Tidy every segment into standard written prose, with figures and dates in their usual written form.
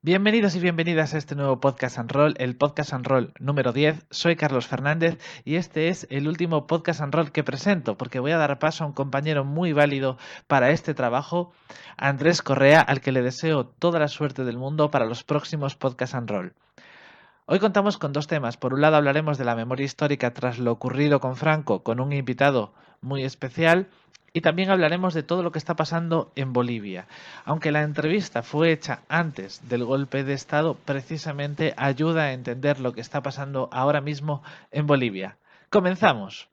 Bienvenidos y bienvenidas a este nuevo Podcast and Roll, el Podcast and Roll número 10. Soy Carlos Fernández y este es el último Podcast and Roll que presento porque voy a dar paso a un compañero muy válido para este trabajo, Andrés Correa, al que le deseo toda la suerte del mundo para los próximos Podcast and Roll. Hoy contamos con dos temas. Por un lado hablaremos de la memoria histórica tras lo ocurrido con Franco, con un invitado muy especial. Y también hablaremos de todo lo que está pasando en Bolivia. Aunque la entrevista fue hecha antes del golpe de Estado, precisamente ayuda a entender lo que está pasando ahora mismo en Bolivia. ¡Comenzamos!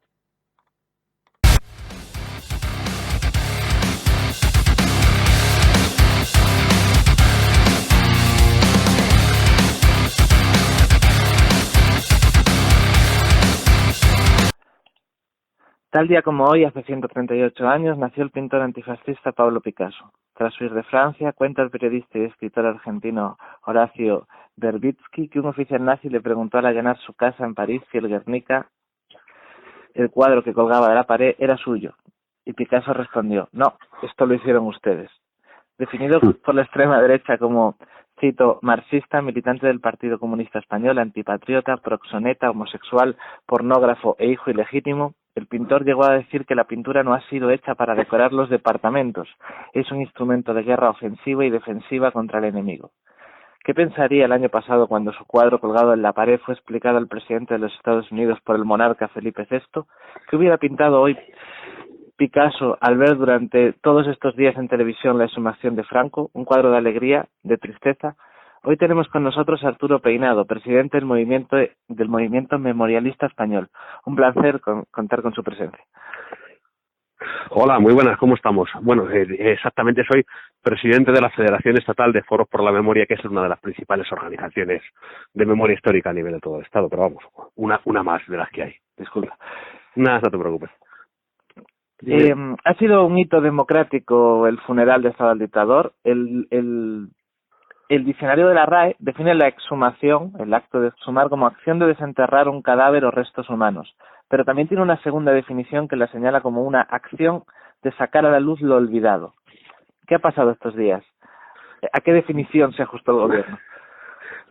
Tal día como hoy, hace 138 años, nació el pintor antifascista Pablo Picasso. Tras huir de Francia, cuenta el periodista y escritor argentino Horacio Verbitsky que un oficial nazi le preguntó al allanar su casa en París si el Guernica, el cuadro que colgaba de la pared, era suyo. Y Picasso respondió: no, esto lo hicieron ustedes. Definido por la extrema derecha como, cito, marxista, militante del Partido Comunista Español, antipatriota, proxoneta, homosexual, pornógrafo e hijo ilegítimo, el pintor llegó a decir que la pintura no ha sido hecha para decorar los departamentos, es un instrumento de guerra ofensiva y defensiva contra el enemigo. ¿Qué pensaría el año pasado cuando su cuadro colgado en la pared fue explicado al presidente de los Estados Unidos por el monarca Felipe VI? ¿Qué hubiera pintado hoy Picasso al ver durante todos estos días en televisión la exhumación de Franco? Un cuadro de alegría, de tristeza. Hoy tenemos con nosotros a Arturo Peinado, presidente del movimiento memorialista español. Un placer contar con su presencia. Hola, muy buenas, ¿cómo estamos? Bueno, exactamente soy presidente de la Federación Estatal de Foros por la Memoria, que es una de las principales organizaciones de memoria histórica a nivel de todo el Estado, pero vamos, una más de las que hay. Disculpa. Nada, no te preocupes. Ha sido un hito democrático el funeral de Estado del dictador. El diccionario de la RAE define la exhumación, el acto de exhumar, como acción de desenterrar un cadáver o restos humanos, pero también tiene una segunda definición que la señala como una acción de sacar a la luz lo olvidado. ¿Qué ha pasado estos días? ¿A qué definición se ajustó el gobierno?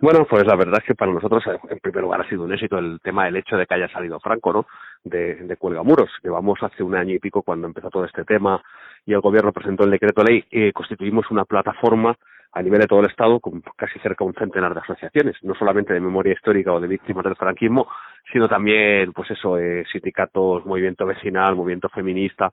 Bueno, pues la verdad es que para nosotros, en primer lugar, ha sido un éxito el hecho de que haya salido Franco, ¿no?, de Cuelgamuros. Llevamos hace un año y pico cuando empezó todo este tema y el gobierno presentó el decreto ley, constituimos una plataforma a nivel de todo el Estado con casi cerca de un centenar de asociaciones, no solamente de memoria histórica o de víctimas del franquismo, sino también, pues eso, sindicatos, movimiento vecinal, movimiento feminista,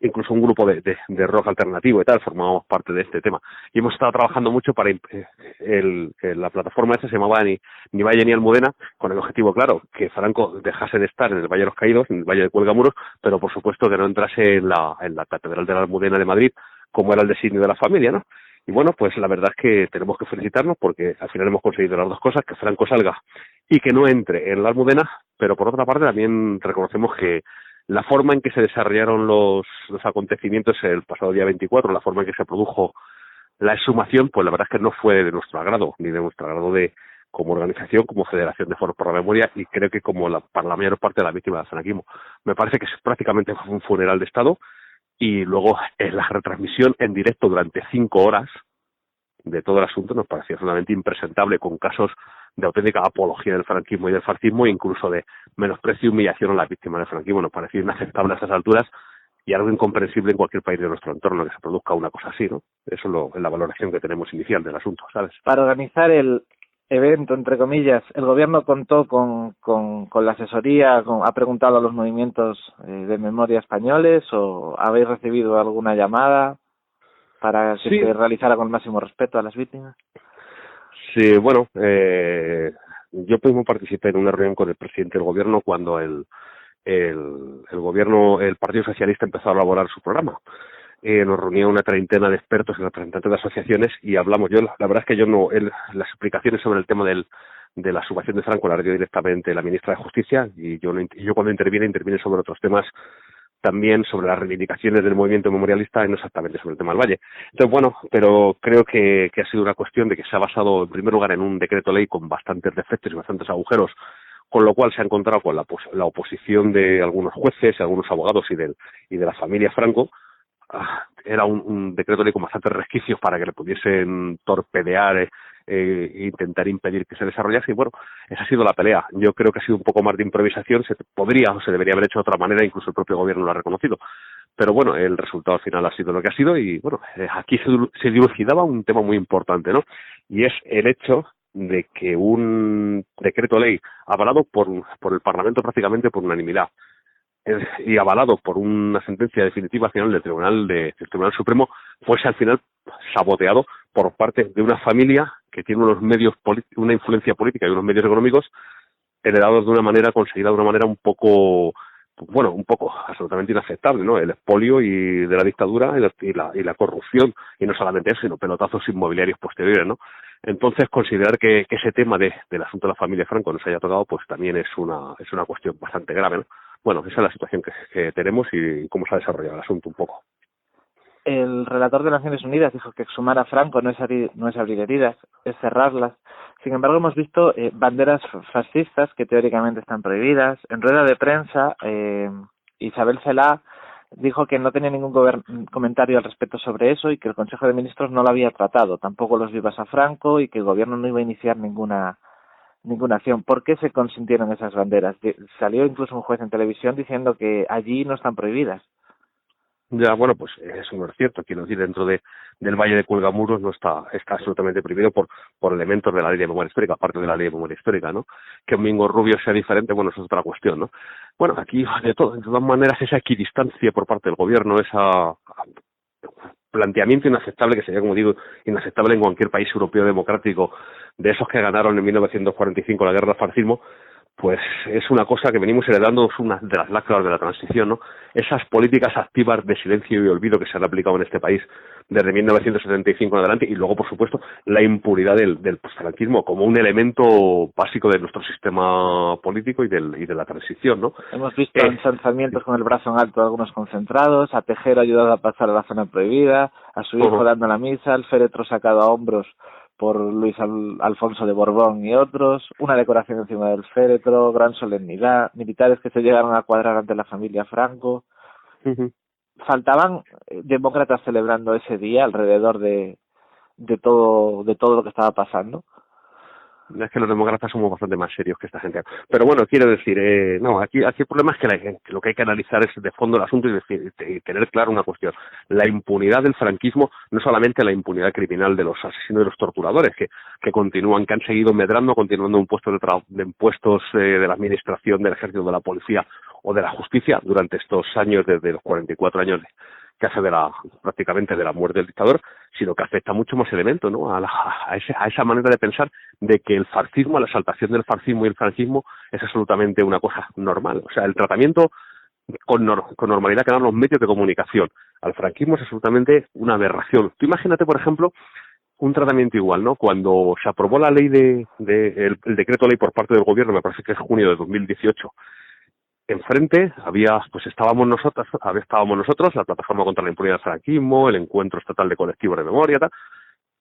incluso un grupo de rock alternativo y tal, formábamos parte de este tema. Y hemos estado trabajando mucho para la plataforma esa se llamaba Ni Valle ni Almudena, con el objetivo claro, que Franco dejase de estar en el Valle de los Caídos, en el Valle de Cuelgamuros, pero por supuesto que no entrase en la Catedral de la Almudena de Madrid, como era el designio de la familia, ¿no? Y bueno, pues la verdad es que tenemos que felicitarnos porque al final hemos conseguido las dos cosas, que Franco salga y que no entre en la Almudena, pero por otra parte también reconocemos que la forma en que se desarrollaron los acontecimientos el pasado día 24, la forma en que se produjo la exhumación, pues la verdad es que no fue de nuestro agrado, ni de nuestro agrado como organización, como Federación de Foros por la Memoria, y creo que para la mayor parte de las víctimas del franquismo. Me parece que prácticamente fue un funeral de Estado, y luego la retransmisión en directo durante 5 horas de todo el asunto nos parecía absolutamente impresentable, con casos de auténtica apología del franquismo y del fascismo, e incluso de menosprecio y humillación a las víctimas del franquismo. Nos parecía inaceptable a esas alturas y algo incomprensible en cualquier país de nuestro entorno que se produzca una cosa así, ¿no? Eso es la valoración que tenemos inicial del asunto, ¿sabes? Para organizar el evento, entre comillas, el gobierno contó con la asesoría, ha preguntado a los movimientos de memoria españoles, o habéis recibido alguna llamada para que se realizara con el máximo respeto a las víctimas. Sí, bueno, yo mismo participé en una reunión con el presidente del gobierno cuando el Partido Socialista empezó a elaborar su programa. Nos reunió una treintena de expertos y representantes de asociaciones y hablamos. La verdad es que las explicaciones sobre el tema de la exhumación de Franco la dio directamente la ministra de Justicia, y yo cuando intervine sobre otros temas, también sobre las reivindicaciones del movimiento memorialista y no exactamente sobre el tema del Valle. Entonces, bueno, pero creo que ha sido una cuestión de que se ha basado en primer lugar en un decreto ley con bastantes defectos y bastantes agujeros, con lo cual se ha encontrado con la oposición de algunos jueces, algunos abogados y de la familia Franco, era un decreto ley con bastantes resquicios para que le pudiesen torpedear e intentar impedir que se desarrollase, y bueno, esa ha sido la pelea. Yo creo que ha sido un poco más de improvisación, se podría o se debería haber hecho de otra manera, incluso el propio gobierno lo ha reconocido. Pero bueno, el resultado al final ha sido lo que ha sido, y bueno, aquí se dilucidaba un tema muy importante, ¿no? Y es el hecho de que un decreto ley avalado por el Parlamento prácticamente por unanimidad, y avalado por una sentencia definitiva final del Tribunal Supremo, fuese al final saboteado por parte de una familia que tiene unos medios una influencia política y unos medios económicos heredados de una manera, conseguida de una manera un poco absolutamente inaceptable, ¿no? El expolio y de la dictadura y la corrupción, y no solamente eso, sino pelotazos inmobiliarios posteriores, ¿no? Entonces, considerar que ese tema del asunto de la familia Franco no se haya tocado, pues también es una cuestión bastante grave, ¿no? Bueno, esa es la situación que tenemos y cómo se ha desarrollado el asunto un poco. El relator de Naciones Unidas dijo que exhumar a Franco no es abrir heridas, es cerrarlas. Sin embargo, hemos visto banderas fascistas que teóricamente están prohibidas. En rueda de prensa, Isabel Celaá dijo que no tenía ningún comentario al respecto sobre eso y que el Consejo de Ministros no lo había tratado, tampoco los vivas a Franco, y que el gobierno no iba a iniciar ninguna acción. ¿Por qué se consintieron esas banderas? Salió incluso un juez en televisión diciendo que allí no están prohibidas. Ya, bueno, pues eso no es cierto. Quiero decir, dentro del Valle de Cuelgamuros no está absolutamente prohibido por elementos de la ley de memoria histórica, aparte de la ley de memoria histórica, ¿no? Que un Mingo Rubio sea diferente, bueno, eso es otra cuestión, ¿no? Bueno, aquí, de todas maneras, esa equidistancia por parte del gobierno, esa planteamiento inaceptable, que sería, como digo, inaceptable en cualquier país europeo democrático, de esos que ganaron en 1945 la guerra del fascismo, pues es una cosa que venimos heredando, es una de las lacras de la transición, ¿no? Esas políticas activas de silencio y olvido que se han aplicado en este país desde 1975 en adelante, y luego, por supuesto, la impunidad del postfranquismo como un elemento básico de nuestro sistema político y de la transición, ¿no? Hemos visto ensalzamientos con el brazo en alto de algunos concentrados, a Tejero ayudado a pasar a la zona prohibida, a su hijo dando la misa, el féretro sacado a hombros por Luis Alfonso de Borbón y otros, una decoración encima del féretro, gran solemnidad, militares que se llegaron a cuadrar ante la familia Franco. Faltaban demócratas celebrando ese día alrededor de todo lo que estaba pasando. Es que los demócratas somos bastante más serios que esta gente. Pero bueno, quiero decir, no, aquí el problema es que lo que hay que analizar es de fondo el asunto y tener claro una cuestión. La impunidad del franquismo, no solamente la impunidad criminal de los asesinos y los torturadores, que han seguido medrando, continuando en puestos de la administración, del ejército, de la policía o de la justicia durante estos años, desde los 44 años que hace prácticamente de la muerte del dictador, sino que afecta mucho más elementos, ¿no? A esa manera de pensar de que el fascismo, la exaltación del fascismo y el franquismo es absolutamente una cosa normal. O sea, el tratamiento con normalidad que dan los medios de comunicación al franquismo es absolutamente una aberración. Tú imagínate, por ejemplo, un tratamiento igual, ¿no? Cuando se aprobó la ley el decreto ley por parte del gobierno, me parece que es junio de 2018, enfrente estábamos nosotros, la Plataforma contra la Impunidad del Franquismo, el Encuentro Estatal de Colectivos de Memoria, tal,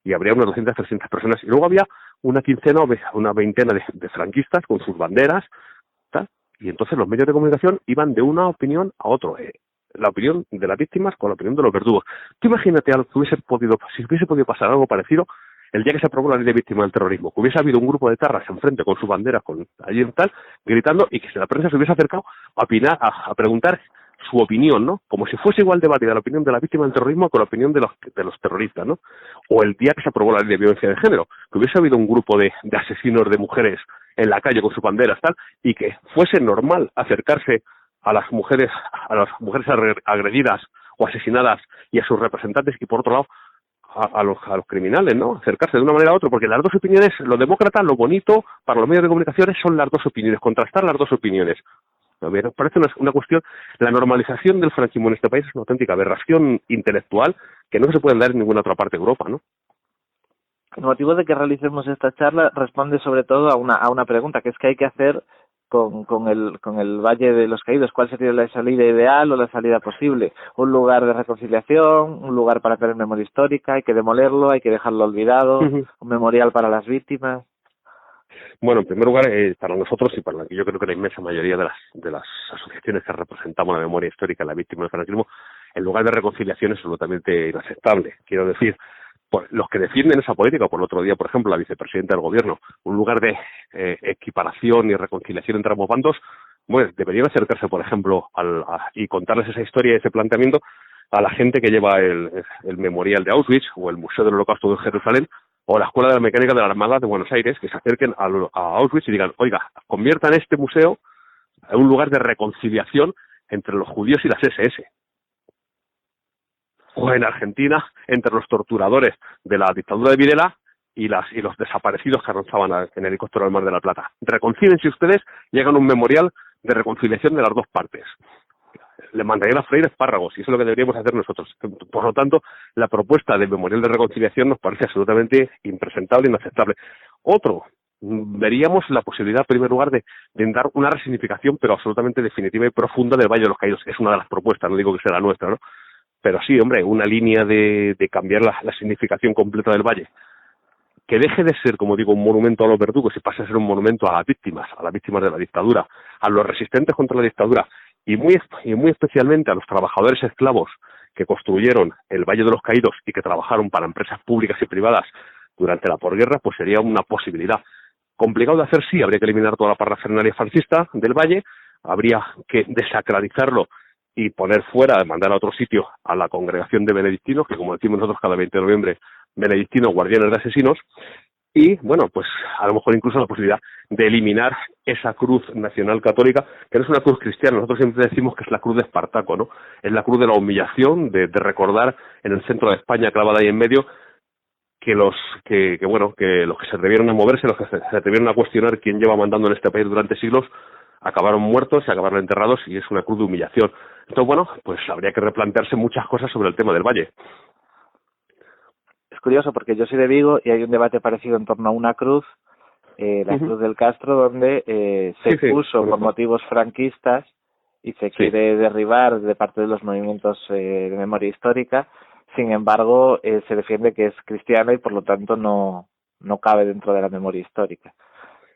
y habría unas 200, 300 personas, y luego había una quincena o una veintena de franquistas con sus banderas, tal, y entonces los medios de comunicación iban de una opinión a otra, la opinión de las víctimas con la opinión de los verdugos. Tú imagínate algo si hubiese podido pasar algo parecido el día que se aprobó la ley de víctimas del terrorismo, que hubiese habido un grupo de tarras enfrente con sus banderas, allí en tal, gritando, y que la prensa se hubiese acercado a opinar, a preguntar su opinión, ¿no? Como si fuese igual de válida la opinión de la víctima del terrorismo con la opinión de los terroristas, ¿no? O el día que se aprobó la ley de violencia de género, que hubiese habido un grupo de asesinos de mujeres en la calle con sus banderas, tal, y que fuese normal acercarse a las mujeres agredidas o asesinadas y a sus representantes, y por otro lado a los criminales, ¿no? Acercarse de una manera a otra, porque las dos opiniones, los demócratas, lo bonito para los medios de comunicación son las dos opiniones, contrastar las dos opiniones. Me parece una cuestión, la normalización del franquismo en este país es una auténtica aberración intelectual que no se puede dar en ninguna otra parte de Europa, ¿no? El motivo de que realicemos esta charla responde sobre todo a una pregunta, que es qué hay que hacer con el Valle de los Caídos. ¿Cuál sería la salida ideal o la salida posible? ¿Un lugar de reconciliación? ¿Un lugar para tener memoria histórica? ¿Hay que demolerlo? ¿Hay que dejarlo olvidado? ¿Un memorial para las víctimas? Bueno, en primer lugar, para nosotros y yo creo que la inmensa mayoría de las asociaciones que representamos la memoria histórica de la víctima del franquismo, en lugar de reconciliación es absolutamente inaceptable. Quiero decir, los que defienden esa política, por el otro día, por ejemplo, la vicepresidenta del gobierno, un lugar de equiparación y reconciliación entre ambos bandos, bueno, deberían acercarse, por ejemplo, y contarles esa historia y ese planteamiento a la gente que lleva el memorial de Auschwitz o el Museo del Holocausto de Jerusalén o la Escuela de la Mecánica de la Armada de Buenos Aires, que se acerquen a Auschwitz y digan, oiga, conviertan este museo en un lugar de reconciliación entre los judíos y las SS. O en Argentina, entre los torturadores de la dictadura de Videla y los desaparecidos que avanzaban en helicóptero al Mar de la Plata. Reconcílense ustedes y hagan un memorial de reconciliación de las dos partes. Le mandarían a freír espárragos, y eso es lo que deberíamos hacer nosotros. Por lo tanto, la propuesta del memorial de reconciliación nos parece absolutamente impresentable e inaceptable. Otro, veríamos la posibilidad, en primer lugar, de dar una resignificación, pero absolutamente definitiva y profunda del Valle de los Caídos. Es una de las propuestas, no digo que sea la nuestra, ¿no? Pero sí, hombre, una línea de cambiar la significación completa del valle. Que deje de ser, como digo, un monumento a los verdugos y pase a ser un monumento a las víctimas de la dictadura, a los resistentes contra la dictadura y muy especialmente a los trabajadores esclavos que construyeron el Valle de los Caídos y que trabajaron para empresas públicas y privadas durante la posguerra, pues sería una posibilidad. Complicado de hacer, sí, habría que eliminar toda la parafernalia fascista del valle, habría que desacralizarlo y poner fuera, mandar a otro sitio a la congregación de benedictinos, que como decimos nosotros cada 20 de noviembre, benedictinos guardianes de asesinos, y bueno, pues a lo mejor incluso la posibilidad de eliminar esa cruz nacional católica, que no es una cruz cristiana, nosotros siempre decimos que es la cruz de Espartaco, ¿no? Es la cruz de la humillación, de recordar en el centro de España, clavada ahí en medio, que los que se atrevieron a moverse, los que se atrevieron a cuestionar quién lleva mandando en este país durante siglos, acabaron muertos y acabaron enterrados, y es una cruz de humillación. Entonces, bueno, pues habría que replantearse muchas cosas sobre el tema del valle. Es curioso porque yo soy de Vigo y hay un debate parecido en torno a una cruz, la Cruz del Castro, donde se puso por motivos franquistas y se quiere derribar de parte de los movimientos de memoria histórica. Sin embargo, se defiende que es cristiana y por lo tanto no cabe dentro de la memoria histórica,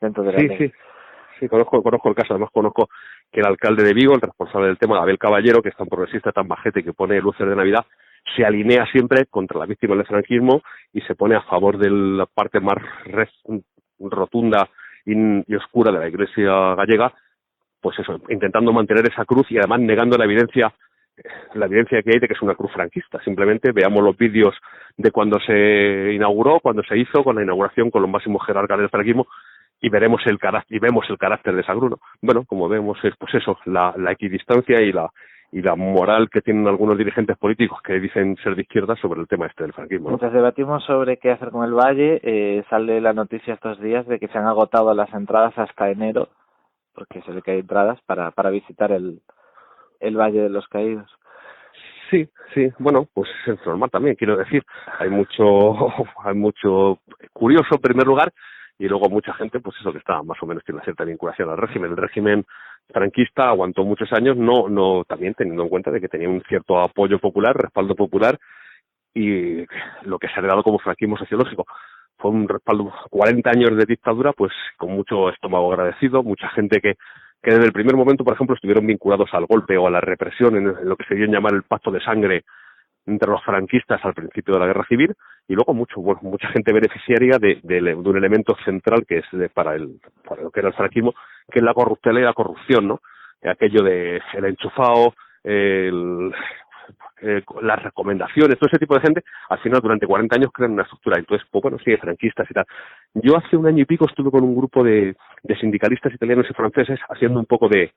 dentro de la ley. Sí, conozco el caso. Además conozco que el alcalde de Vigo, el responsable del tema, Abel Caballero, que es tan progresista, tan majete, que pone luces de Navidad, se alinea siempre contra la víctima del franquismo y se pone a favor de la parte más rotunda y oscura de la Iglesia gallega, pues eso, intentando mantener esa cruz y además negando la evidencia que hay de que es una cruz franquista. Simplemente veamos los vídeos de cuando se inauguró, cuando se hizo, con la inauguración, con los máximos jerarcas del franquismo, y vemos el carácter de esa cruz, ¿no? Bueno, como vemos, es pues eso, la equidistancia y la moral que tienen algunos dirigentes políticos que dicen ser de izquierda sobre el tema del franquismo, ¿no? Mientras debatimos sobre qué hacer con el valle, sale la noticia estos días de que se han agotado las entradas hasta enero, porque se ve que hay entradas para visitar el Valle de los Caídos. Sí, bueno, pues es normal también, quiero decir, hay mucho curioso en primer lugar, y luego mucha gente, pues eso, que está más o menos tiene una cierta vinculación al régimen. El régimen franquista aguantó muchos años, no también teniendo en cuenta de que tenía un cierto apoyo popular, respaldo popular, y lo que se ha heredado como franquismo sociológico fue un respaldo, 40 años de dictadura, pues con mucho estómago agradecido, mucha gente que desde el primer momento, por ejemplo, estuvieron vinculados al golpe o a la represión en lo que se dio en llamar el pacto de sangre entre los franquistas al principio de la guerra civil, y luego mucha gente beneficiaria de un elemento central que es para lo que era el franquismo, que es la corruptela y la corrupción, ¿no? Aquello de el enchufado, las recomendaciones, todo ese tipo de gente, al final durante 40 años crean una estructura. Entonces, pues bueno, sí, de franquistas y tal. Yo hace un año y pico estuve con un grupo de sindicalistas italianos y franceses haciendo un poco de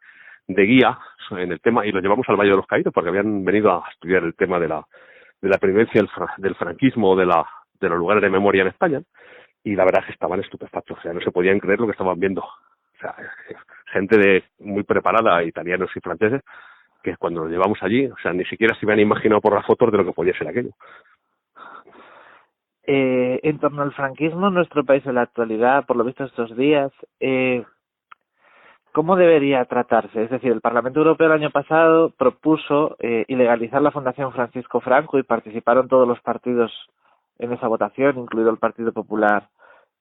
guía en el tema, y lo llevamos al Valle de los Caídos porque habían venido a estudiar el tema de la pervivencia del franquismo, de los lugares de memoria en España, y la verdad es que estaban estupefactos, o sea, no se podían creer lo que estaban viendo. O sea, gente muy preparada, italianos y franceses, que cuando los llevamos allí, o sea, ni siquiera se habían imaginado por las fotos de lo que podía ser aquello. En torno al franquismo en nuestro país en la actualidad, por lo visto estos días, ¿cómo debería tratarse? Es decir, el Parlamento Europeo el año pasado propuso ilegalizar la Fundación Francisco Franco y participaron todos los partidos en esa votación, incluido el Partido Popular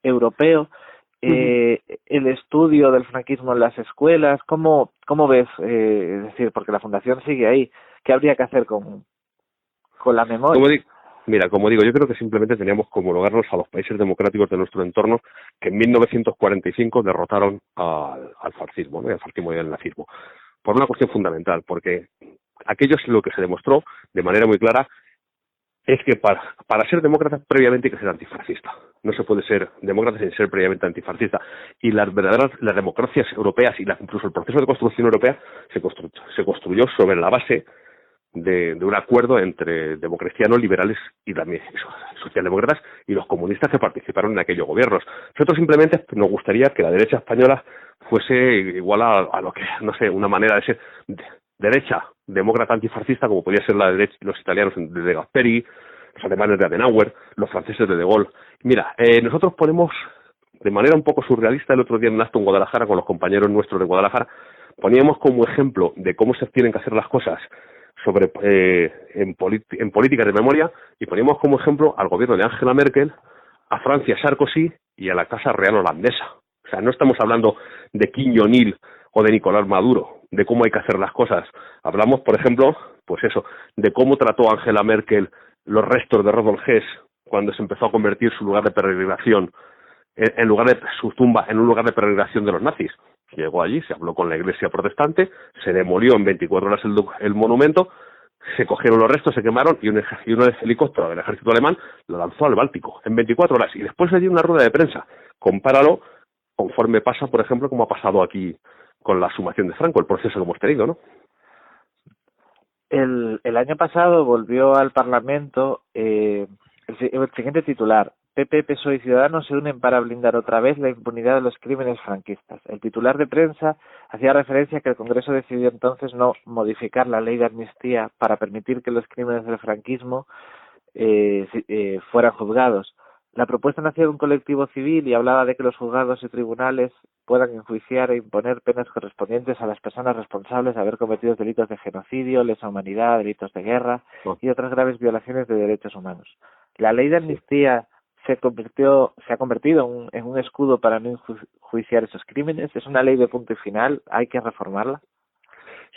Europeo. el estudio del franquismo en las escuelas. ¿Cómo ves? Es decir, porque la Fundación sigue ahí. ¿Qué habría que hacer con la memoria? Como digo, yo creo que simplemente teníamos que homologarnos a los países democráticos de nuestro entorno que en 1945 derrotaron al fascismo, ¿no? Al fascismo y al nazismo. Por una cuestión fundamental, porque aquello es lo que se demostró de manera muy clara, es que para ser demócrata previamente hay que ser antifascista. No se puede ser demócrata sin ser previamente antifascista. Y las democracias europeas y incluso el proceso de construcción europea se construyó sobre la base de un acuerdo entre democristianos, liberales y también socialdemócratas y los comunistas que participaron en aquellos gobiernos. Nosotros simplemente nos gustaría que la derecha española fuese igual a lo que, no sé, una manera de ser derecha demócrata antifascista, como podía ser la derecha, los italianos de Gasperi, los alemanes de Adenauer, los franceses de Gaulle. Mira, nosotros ponemos de manera un poco surrealista el otro día en un acto en Guadalajara con los compañeros nuestros de Guadalajara, poníamos como ejemplo de cómo se tienen que hacer las cosas en políticas de memoria, y poníamos como ejemplo al gobierno de Angela Merkel, a Francia Sarkozy y a la Casa Real holandesa. O sea, no estamos hablando de Kim Jong-il o de Nicolás Maduro, de cómo hay que hacer las cosas. Hablamos, por ejemplo, pues eso, de cómo trató Angela Merkel los restos de Rudolf Hess cuando se empezó a convertir su lugar de peregrinación, en lugar de su tumba, en un lugar de peregrinación de los nazis. Llegó allí, se habló con la iglesia protestante, se demolió en 24 horas el monumento, se cogieron los restos, se quemaron y un helicóptero del ejército alemán lo lanzó al Báltico en 24 horas. Y después le dio una rueda de prensa. Compáralo conforme pasa, por ejemplo, como ha pasado aquí con la sumación de Franco, el proceso que hemos tenido, ¿no? El año pasado volvió al Parlamento el siguiente titular: PP, PSOE y Ciudadanos se unen para blindar otra vez la impunidad de los crímenes franquistas. El titular de prensa hacía referencia a que el Congreso decidió entonces no modificar la ley de amnistía para permitir que los crímenes del franquismo fueran juzgados. La propuesta nació de un colectivo civil y hablaba de que los juzgados y tribunales puedan enjuiciar e imponer penas correspondientes a las personas responsables de haber cometido delitos de genocidio, lesa humanidad, delitos de guerra y otras graves violaciones de derechos humanos. La ley de amnistía se ha convertido en un escudo para no enjuiciar esos crímenes. Es una ley de punto y final. ¿Hay que reformarla?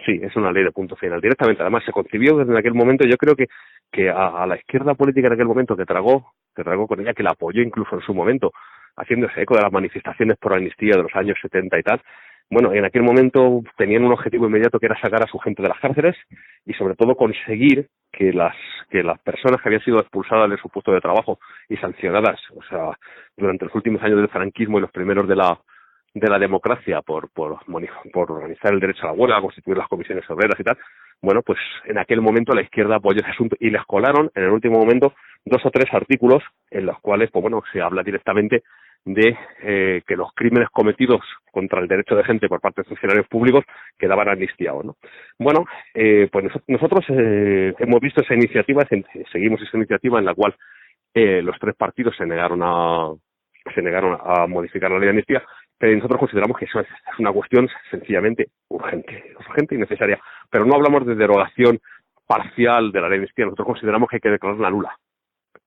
Sí, es una ley de punto final. Directamente, además, se concibió desde aquel momento. Yo creo que a la izquierda política en aquel momento que tragó con ella, que la apoyó incluso en su momento, haciéndose eco de las manifestaciones por amnistía de los años 70 y tal. Bueno, en aquel momento tenían un objetivo inmediato, que era sacar a su gente de las cárceles y sobre todo conseguir que las personas que habían sido expulsadas de su puesto de trabajo y sancionadas, o sea, durante los últimos años del franquismo y los primeros de la democracia por organizar el derecho a la huelga, constituir las comisiones obreras y tal, bueno, pues en aquel momento la izquierda apoyó ese asunto y les colaron en el último momento 2 o 3 artículos en los cuales, pues bueno, se habla directamente de que los crímenes cometidos contra el derecho de gente por parte de funcionarios públicos quedaban amnistiados, ¿no? Bueno, pues nosotros hemos visto esa iniciativa, seguimos esa iniciativa en la cual los 3 partidos se negaron a modificar la ley de amnistía, pero nosotros consideramos que eso es una cuestión sencillamente urgente y necesaria. Pero no hablamos de derogación parcial de la ley de amnistía. Nosotros consideramos que hay que declararla nula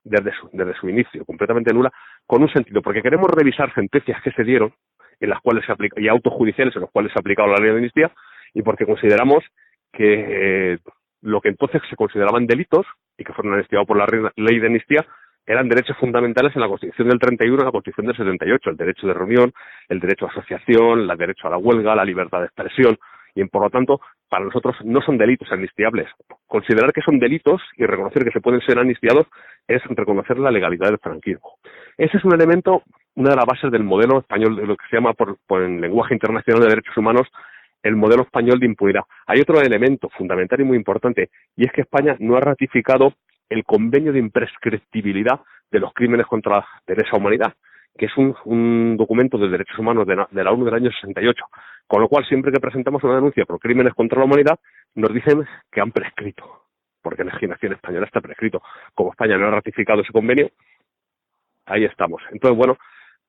desde su inicio, completamente nula, con un sentido, porque queremos revisar sentencias que se dieron en las cuales se aplica, y autos judiciales en los cuales se ha aplicado la ley de amnistía, y porque consideramos que lo que entonces se consideraban delitos y que fueron amnistiados por la ley de amnistía eran derechos fundamentales en la Constitución del 31 y en la Constitución del 78, el derecho de reunión, el derecho a asociación, el derecho a la huelga, la libertad de expresión, y por lo tanto, para nosotros no son delitos amnistiables. Considerar que son delitos y reconocer que se pueden ser amnistiados es reconocer la legalidad del franquismo. Ese es un elemento, una de las bases del modelo español, de lo que se llama por el lenguaje internacional de derechos humanos, el modelo español de impunidad. Hay otro elemento fundamental y muy importante, y es que España no ha ratificado el convenio de imprescriptibilidad de los crímenes contra la lesa humanidad, que es un documento de derechos humanos de la ONU del año 68, con lo cual siempre que presentamos una denuncia por crímenes contra la humanidad nos dicen que han prescrito, porque en legislación española está prescrito. Como España no ha ratificado ese convenio, ahí estamos. Entonces, bueno,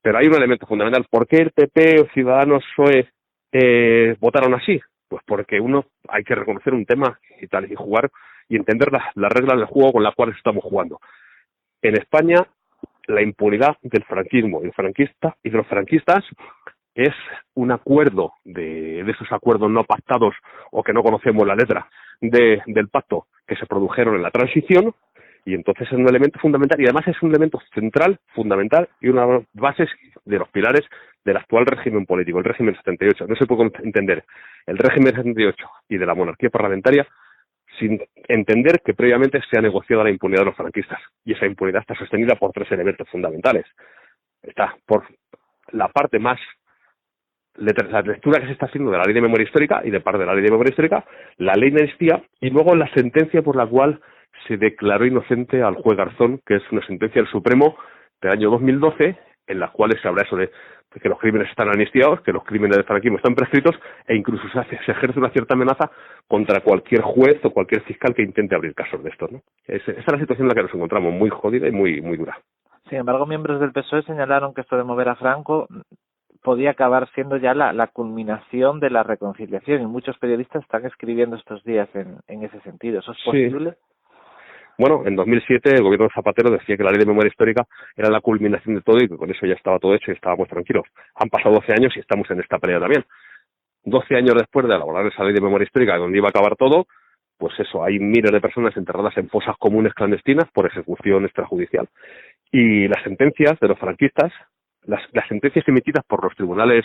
pero hay un elemento fundamental. ¿Por qué el PP o Ciudadanos PSOE votaron así? Pues porque hay que reconocer un tema y tal, y jugar y entender las reglas del juego con las cuales estamos jugando. En España la impunidad del franquismo y de los franquistas es un acuerdo de esos acuerdos no pactados o que no conocemos la letra del pacto que se produjeron en la transición, y entonces es un elemento fundamental y además es un elemento central, fundamental y una de las bases de los pilares del actual régimen político, el régimen 78. No se puede entender el régimen 78 y de la monarquía parlamentaria sin entender que previamente se ha negociado la impunidad de los franquistas, y esa impunidad está sostenida por 3 elementos fundamentales. Está por la parte más, la lectura que se está haciendo de la ley de memoria histórica, y de parte de la ley de memoria histórica, la ley de amnistía, y luego la sentencia por la cual se declaró inocente al juez Garzón, que es una sentencia del Supremo del año 2012, en la cual se habla eso de que los crímenes están amnistiados, que los crímenes del franquismo están prescritos, e incluso se ejerce una cierta amenaza contra cualquier juez o cualquier fiscal que intente abrir casos de estos, ¿no? Esa es la situación en la que nos encontramos, muy jodida y muy dura. Sin embargo, miembros del PSOE señalaron que esto de mover a Franco podía acabar siendo ya la culminación de la reconciliación, y muchos periodistas están escribiendo estos días en ese sentido. ¿Eso es posible? Sí. Bueno, en 2007 el gobierno de Zapatero decía que la ley de memoria histórica era la culminación de todo y que con eso ya estaba todo hecho y estábamos tranquilos. Han pasado 12 años y estamos en esta pelea también. 12 años después de elaborar esa ley de memoria histórica donde iba a acabar todo, pues eso, hay miles de personas enterradas en fosas comunes clandestinas por ejecución extrajudicial. Y las sentencias de los franquistas, las sentencias emitidas por los tribunales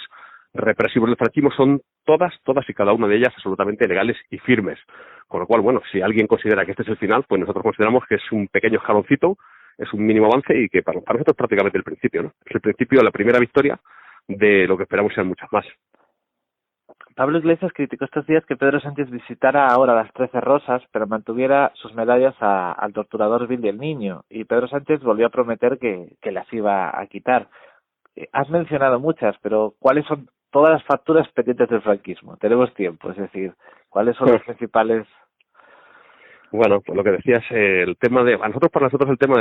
represivos del franquismo son todas y cada una de ellas absolutamente legales y firmes. Con lo cual, bueno, si alguien considera que este es el final, pues nosotros consideramos que es un pequeño escaloncito, es un mínimo avance y que para nosotros es prácticamente el principio, ¿no? Es el principio, la primera victoria de lo que esperamos sean muchas más. Pablo Iglesias criticó estos días que Pedro Sánchez visitara ahora las 13 Rosas, pero mantuviera sus medallas al torturador Billy el Niño, y Pedro Sánchez volvió a prometer que las iba a quitar. Has mencionado muchas, pero ¿cuáles son todas las facturas pendientes del franquismo? Tenemos tiempo, es decir, ¿cuáles son los principales? Bueno, pues lo que decías, el tema de, para nosotros el tema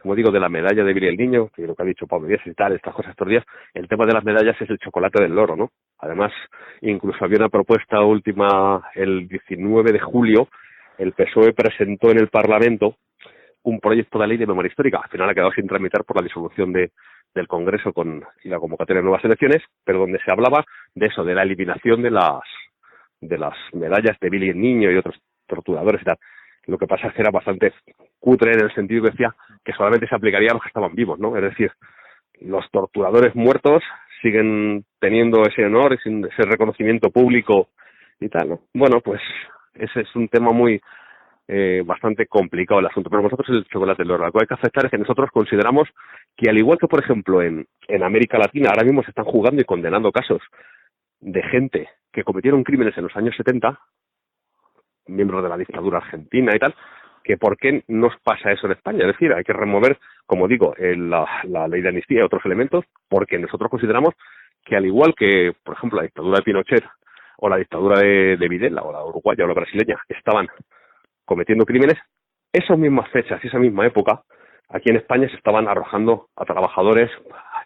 como digo, de la medalla de Billy el Niño, que lo que ha dicho Pablo Iglesias y tal, estas cosas estos días, el tema de las medallas es el chocolate del loro, ¿no? Además, incluso había una propuesta última, el 19 de julio, el PSOE presentó en el Parlamento un proyecto de ley de memoria histórica. Al final ha quedado sin tramitar por la disolución del Congreso y la convocatoria de nuevas elecciones, pero donde se hablaba de eso, de la eliminación de las medallas de Billy el Niño y otros torturadores y tal. Lo que pasa es que era bastante cutre en el sentido que decía que solamente se aplicaría a los que estaban vivos, ¿no? Es decir, los torturadores muertos siguen teniendo ese honor, ese reconocimiento público y tal, ¿no? Bueno, pues ese es un tema bastante complicado el asunto, pero nosotros el chocolate del oro. Lo que hay que aceptar es que nosotros consideramos que, al igual que, por ejemplo, en América Latina, ahora mismo se están juzgando y condenando casos de gente que cometieron crímenes en los años 70, miembros de la dictadura argentina y tal, que por qué nos pasa eso en España. Es decir, hay que remover, como digo, la ley de amnistía y otros elementos, porque nosotros consideramos que, al igual que, por ejemplo, la dictadura de Pinochet o la dictadura de Videla o la uruguaya o la brasileña estaban cometiendo crímenes, esas mismas fechas y esa misma época, aquí en España se estaban arrojando a trabajadores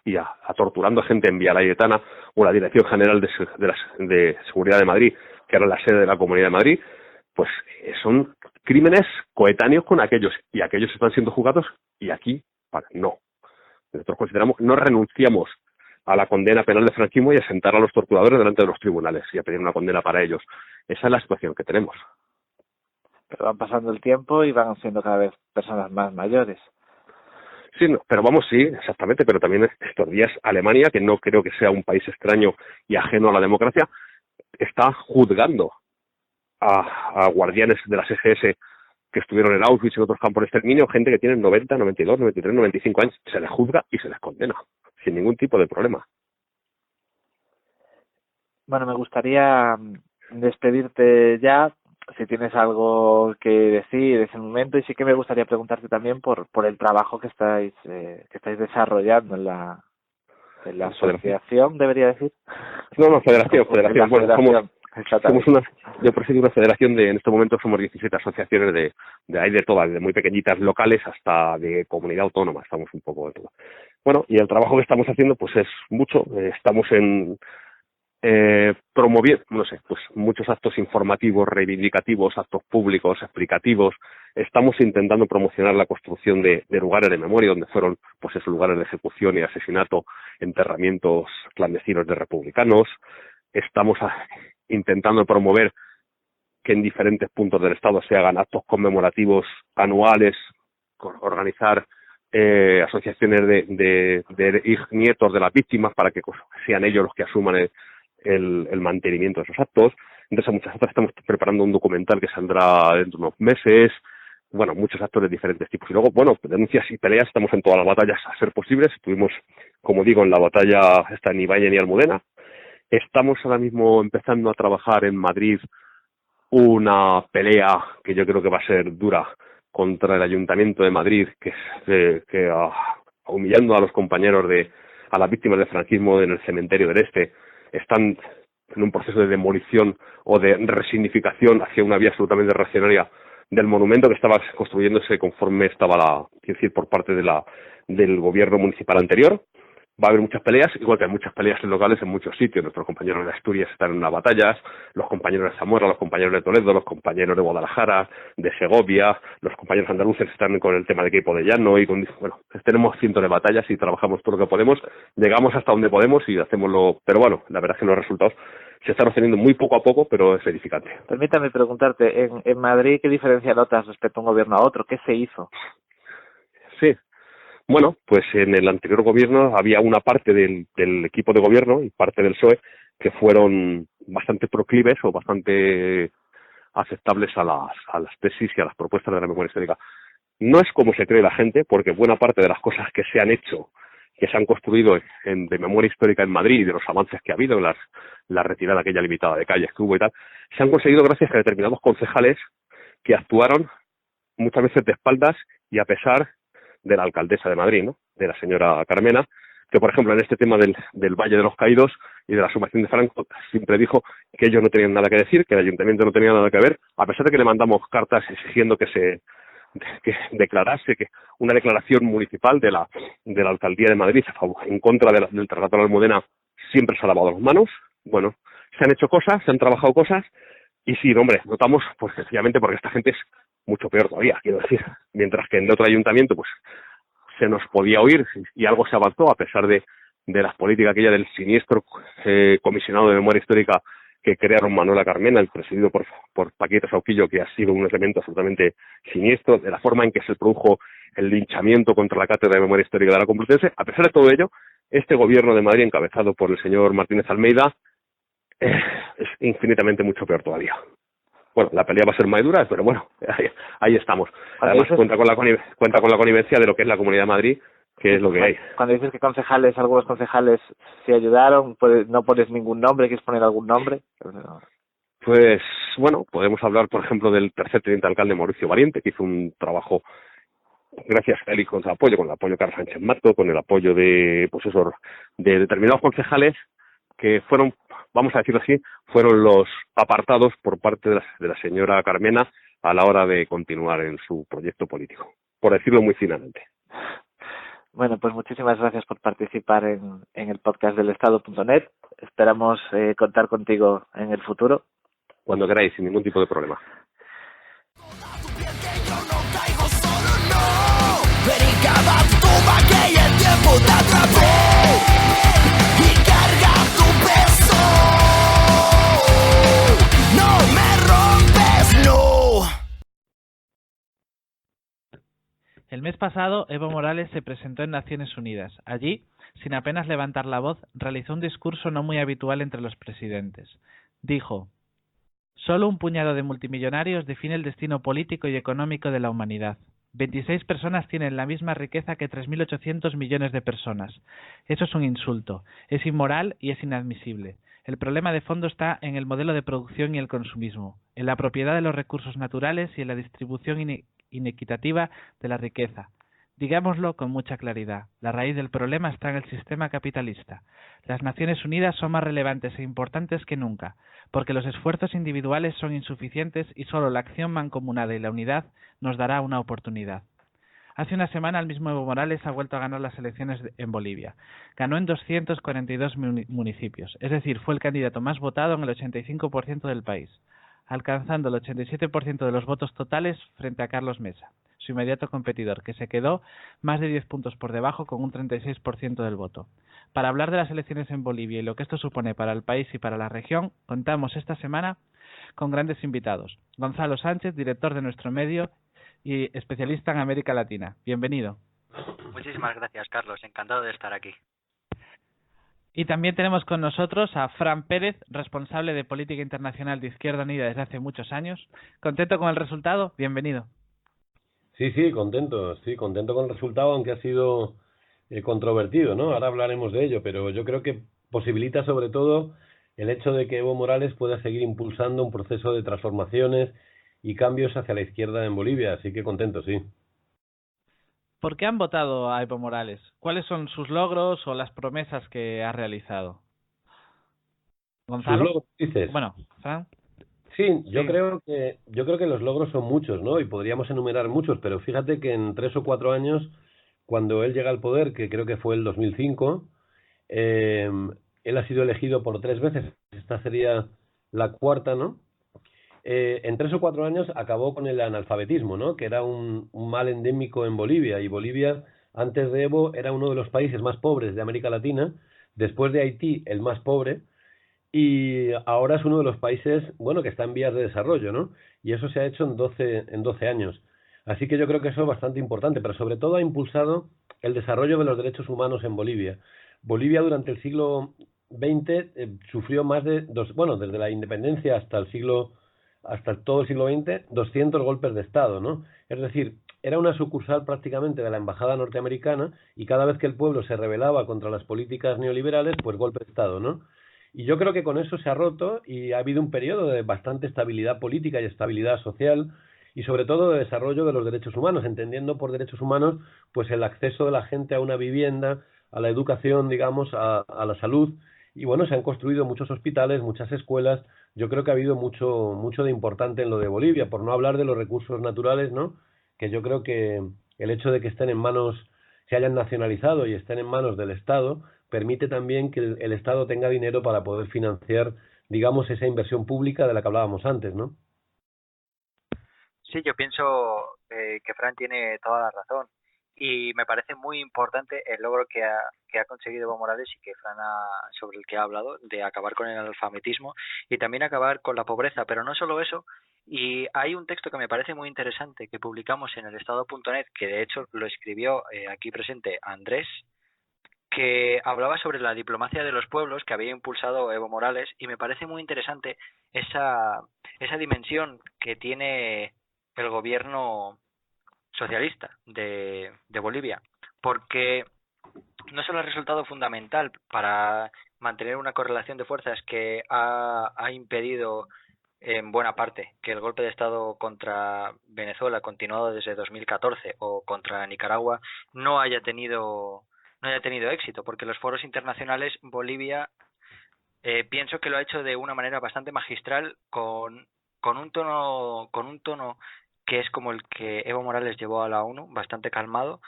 y a torturando a gente en Vía Laietana o la Dirección General de Seguridad de Madrid, que era la sede de la Comunidad de Madrid. Pues son crímenes coetáneos con aquellos, y aquellos están siendo juzgados y aquí no. Nosotros consideramos, no renunciamos a la condena penal de franquismo y a sentar a los torturadores delante de los tribunales y a pedir una condena para ellos. Esa es la situación que tenemos. Pero van pasando el tiempo y van siendo cada vez personas más mayores. Sí, no, pero vamos, sí, exactamente, pero también estos días Alemania, que no creo que sea un país extraño y ajeno a la democracia, está juzgando a guardianes de las SS que estuvieron en Auschwitz y en otros campos de exterminio, gente que tiene 90, 92, 93, 95 años, se les juzga y se les condena, sin ningún tipo de problema. Bueno, me gustaría despedirte ya, si tienes algo que decir en ese momento, y sí que me gustaría preguntarte también por el trabajo que estáis desarrollando en la asociación, debería decir. No, federación. Bueno, yo presido una federación en este momento somos 17 asociaciones de todas, de muy pequeñitas locales hasta de comunidad autónoma, estamos un poco de todo. Bueno, y el trabajo que estamos haciendo pues es mucho, estamos promoviendo, no sé, pues muchos actos informativos, reivindicativos, actos públicos, explicativos. Estamos intentando promocionar la construcción de lugares de memoria donde fueron, pues esos lugares de ejecución y asesinato, enterramientos clandestinos de republicanos. Estamos intentando promover que en diferentes puntos del Estado se hagan actos conmemorativos anuales, organizar asociaciones de nietos de las víctimas para que sean ellos los que asuman el mantenimiento de esos actos. Entonces, muchas otras estamos preparando un documental que saldrá dentro de unos meses. Bueno, muchos actos de diferentes tipos. Y luego, bueno, denuncias y peleas, estamos en todas las batallas a ser posibles. Estuvimos, como digo, en la batalla esta en Ibañez y Almudena. Estamos ahora mismo empezando a trabajar en Madrid una pelea que yo creo que va a ser dura contra el Ayuntamiento de Madrid, que humillando a los compañeros a las víctimas del franquismo en el cementerio del Este, están en un proceso de demolición o de resignificación hacia una vía absolutamente reaccionaria del monumento que estaba construyéndose conforme estaba por parte del gobierno municipal anterior. Va a haber muchas peleas, igual que hay muchas peleas locales en muchos sitios. Nuestros compañeros de Asturias están en unas batallas, los compañeros de Zamora, los compañeros de Toledo, los compañeros de Guadalajara, de Segovia, los compañeros andaluces están con el tema de Queipo de Llano y bueno, tenemos cientos de batallas y trabajamos todo lo que podemos, llegamos hasta donde podemos y hacemoslo, pero bueno, la verdad es que los resultados se están obteniendo muy poco a poco, pero es edificante. Permítame preguntarte, en Madrid, ¿qué diferencia notas respecto a un gobierno a otro? ¿Qué se hizo? Sí. Bueno, pues en el anterior gobierno había una parte del equipo de gobierno y parte del PSOE que fueron bastante proclives o bastante aceptables a las tesis y a las propuestas de la memoria histórica. No es como se cree la gente, porque buena parte de las cosas que se han hecho, que se han construido de memoria histórica en Madrid y de los avances que ha habido, la retirada aquella limitada de calles que hubo y tal, se han conseguido gracias a determinados concejales que actuaron muchas veces de espaldas y a pesar de la alcaldesa de Madrid, ¿no? De la señora Carmena, que por ejemplo en este tema del Valle de los Caídos y de la sumación de Franco siempre dijo que ellos no tenían nada que decir, que el ayuntamiento no tenía nada que ver, a pesar de que le mandamos cartas exigiendo que declarase que una declaración municipal de la alcaldía de Madrid en contra del Tratado de la Almudena siempre se ha lavado las manos. Bueno, se han hecho cosas, se han trabajado cosas y sí, hombre, notamos pues sencillamente porque esta gente es mucho peor todavía, quiero decir, mientras que en el otro ayuntamiento pues se nos podía oír y algo se avanzó a pesar de las políticas aquella del siniestro comisionado de memoria histórica que crearon Manuela Carmena, el presidido por Paquito Sauquillo, que ha sido un elemento absolutamente siniestro, de la forma en que se produjo el linchamiento contra la Cátedra de Memoria Histórica de la Complutense. A pesar de todo ello, este gobierno de Madrid, encabezado por el señor Martínez Almeida, es infinitamente mucho peor todavía. Bueno, la pelea va a ser más dura, pero bueno, ahí estamos. Además, cuenta con la connivencia de lo que es la Comunidad de Madrid, que es lo que hay. Cuando dices que algunos concejales se ayudaron, no pones ningún nombre, ¿quieres poner algún nombre? Pues, bueno, podemos hablar, por ejemplo, del tercer teniente alcalde Mauricio Valiente, que hizo un trabajo, gracias a él y con el apoyo de Carlos Sánchez Mato, con el apoyo de determinados concejales, que fueron, vamos a decirlo así, fueron los apartados por parte de la señora Carmena a la hora de continuar en su proyecto político, por decirlo muy finamente. Bueno, pues muchísimas gracias por participar en el podcast del Estado.net. Esperamos contar contigo en el futuro. Cuando queráis, sin ningún tipo de problema. El mes pasado, Evo Morales se presentó en Naciones Unidas. Allí, sin apenas levantar la voz, realizó un discurso no muy habitual entre los presidentes. Dijo: «Solo un puñado de multimillonarios define el destino político y económico de la humanidad. 26 personas tienen la misma riqueza que 3.800 millones de personas. Eso es un insulto, es inmoral y es inadmisible. El problema de fondo está en el modelo de producción y el consumismo, en la propiedad de los recursos naturales y en la distribución inequitativa de la riqueza. Digámoslo con mucha claridad, la raíz del problema está en el sistema capitalista. Las Naciones Unidas son más relevantes e importantes que nunca, porque los esfuerzos individuales son insuficientes y solo la acción mancomunada y la unidad nos dará una oportunidad. Hace una semana el mismo Evo Morales ha vuelto a ganar las elecciones en Bolivia. Ganó en 242 municipios, es decir, fue el candidato más votado en el 85% del país, alcanzando el 87% de los votos totales frente a Carlos Mesa, su inmediato competidor, que se quedó más de 10 puntos por debajo con un 36% del voto. Para hablar de las elecciones en Bolivia y lo que esto supone para el país y para la región, contamos esta semana con grandes invitados. Gonzalo Sánchez, director de nuestro medio y especialista en América Latina. Bienvenido. Muchísimas gracias, Carlos. Encantado de estar aquí. Y también tenemos con nosotros a Fran Pérez, responsable de Política Internacional de Izquierda Unida desde hace muchos años. ¿Contento con el resultado? Bienvenido. Sí, contento con el resultado, aunque ha sido controvertido, ¿no? Ahora hablaremos de ello, pero yo creo que posibilita sobre todo el hecho de que Evo Morales pueda seguir impulsando un proceso de transformaciones y cambios hacia la izquierda en Bolivia, así que contento, sí. ¿Por qué han votado a Evo Morales? ¿Cuáles son sus logros o las promesas que ha realizado? ¿Gonzalo? ¿Sus logros, dices? Bueno, Fran. Sí, yo creo que los logros son muchos, ¿no? Y podríamos enumerar muchos, pero fíjate que en 3 o 4 años, cuando él llega al poder, que creo que fue el 2005, él ha sido elegido por 3 veces, esta sería la cuarta, ¿no? En 3 o 4 años acabó con el analfabetismo, ¿no? Que era un mal endémico en Bolivia, y Bolivia, antes de Evo, era uno de los países más pobres de América Latina, después de Haití, el más pobre, y ahora es uno de los países, bueno, que está en vías de desarrollo, ¿no? Y eso se ha hecho en 12 años. Así que yo creo que eso es bastante importante, pero sobre todo ha impulsado el desarrollo de los derechos humanos en Bolivia. Bolivia durante el siglo XX sufrió más de desde la independencia hasta todo el siglo XX, 200 golpes de Estado, ¿no? Es decir, era una sucursal prácticamente de la embajada norteamericana, y cada vez que el pueblo se rebelaba contra las políticas neoliberales, pues golpe de Estado, ¿no? Y yo creo que con eso se ha roto y ha habido un periodo de bastante estabilidad política y estabilidad social, y sobre todo de desarrollo de los derechos humanos, entendiendo por derechos humanos pues el acceso de la gente a una vivienda, a la educación, digamos, a la salud. Y bueno, se han construido muchos hospitales, muchas escuelas. Yo creo que ha habido mucho de importante en lo de Bolivia, por no hablar de los recursos naturales, ¿no? Que yo creo que el hecho de que estén en manos, se hayan nacionalizado y estén en manos del Estado, permite también que el Estado tenga dinero para poder financiar, digamos, esa inversión pública de la que hablábamos antes, ¿no? Sí, yo pienso que Fran tiene toda la razón, y me parece muy importante el logro que ha conseguido Evo Morales y que sobre el que ha hablado, de acabar con el analfabetismo y también acabar con la pobreza. Pero no solo eso, y hay un texto que me parece muy interesante que publicamos en el Estado.net, que de hecho lo escribió aquí presente Andrés, que hablaba sobre la diplomacia de los pueblos que había impulsado Evo Morales, y me parece muy interesante esa dimensión que tiene el gobierno socialista de Bolivia, porque no solo ha resultado fundamental para mantener una correlación de fuerzas que ha impedido en buena parte que el golpe de Estado contra Venezuela, continuado desde 2014, o contra Nicaragua, no haya tenido éxito, porque los foros internacionales, Bolivia, pienso que lo ha hecho de una manera bastante magistral, con un tono que es como el que Evo Morales llevó a la ONU, bastante calmado,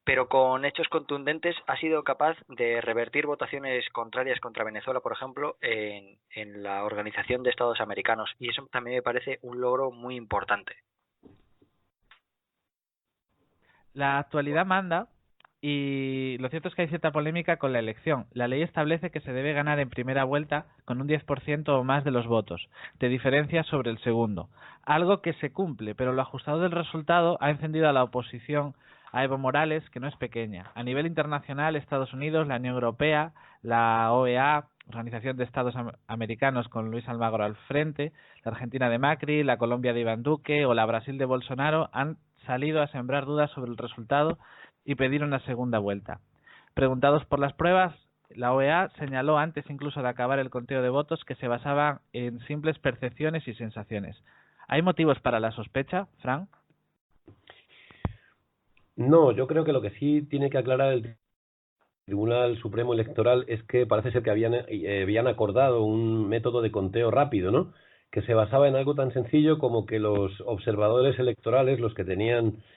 pero con hechos contundentes. Ha sido capaz de revertir votaciones contrarias contra Venezuela, por ejemplo, en la Organización de Estados Americanos, y eso también me parece un logro muy importante. La actualidad manda, y lo cierto es que hay cierta polémica con la elección. La ley establece que se debe ganar en primera vuelta con un 10% o más de los votos, de diferencia sobre el segundo. Algo que se cumple, pero lo ajustado del resultado ha encendido a la oposición a Evo Morales, que no es pequeña. A nivel internacional, Estados Unidos, la Unión Europea, la OEA, Organización de Estados Americanos con Luis Almagro al frente, la Argentina de Macri, la Colombia de Iván Duque o la Brasil de Bolsonaro han salido a sembrar dudas sobre el resultado y pedir una segunda vuelta. Preguntados por las pruebas, la OEA señaló antes incluso de acabar el conteo de votos que se basaba en simples percepciones y sensaciones. ¿Hay motivos para la sospecha, Fran? No, yo creo que lo que sí tiene que aclarar el Tribunal Supremo Electoral es que parece ser que habían acordado un método de conteo rápido, ¿no? que se basaba en algo tan sencillo como que los observadores electorales, los que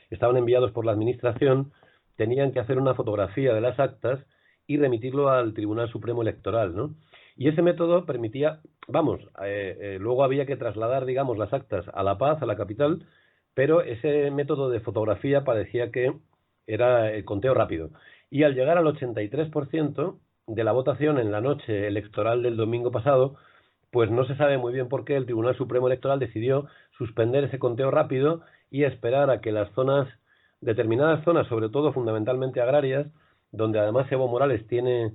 estaban enviados por la administración, tenían que hacer una fotografía de las actas y remitirlo al Tribunal Supremo Electoral, ¿no? Y ese método permitía, luego había que trasladar, digamos, las actas a La Paz, a la capital, pero ese método de fotografía parecía que era el conteo rápido. Y al llegar al 83% de la votación en la noche electoral del domingo pasado, pues no se sabe muy bien por qué el Tribunal Supremo Electoral decidió suspender ese conteo rápido y esperar a que determinadas zonas, sobre todo fundamentalmente agrarias, donde además Evo Morales tiene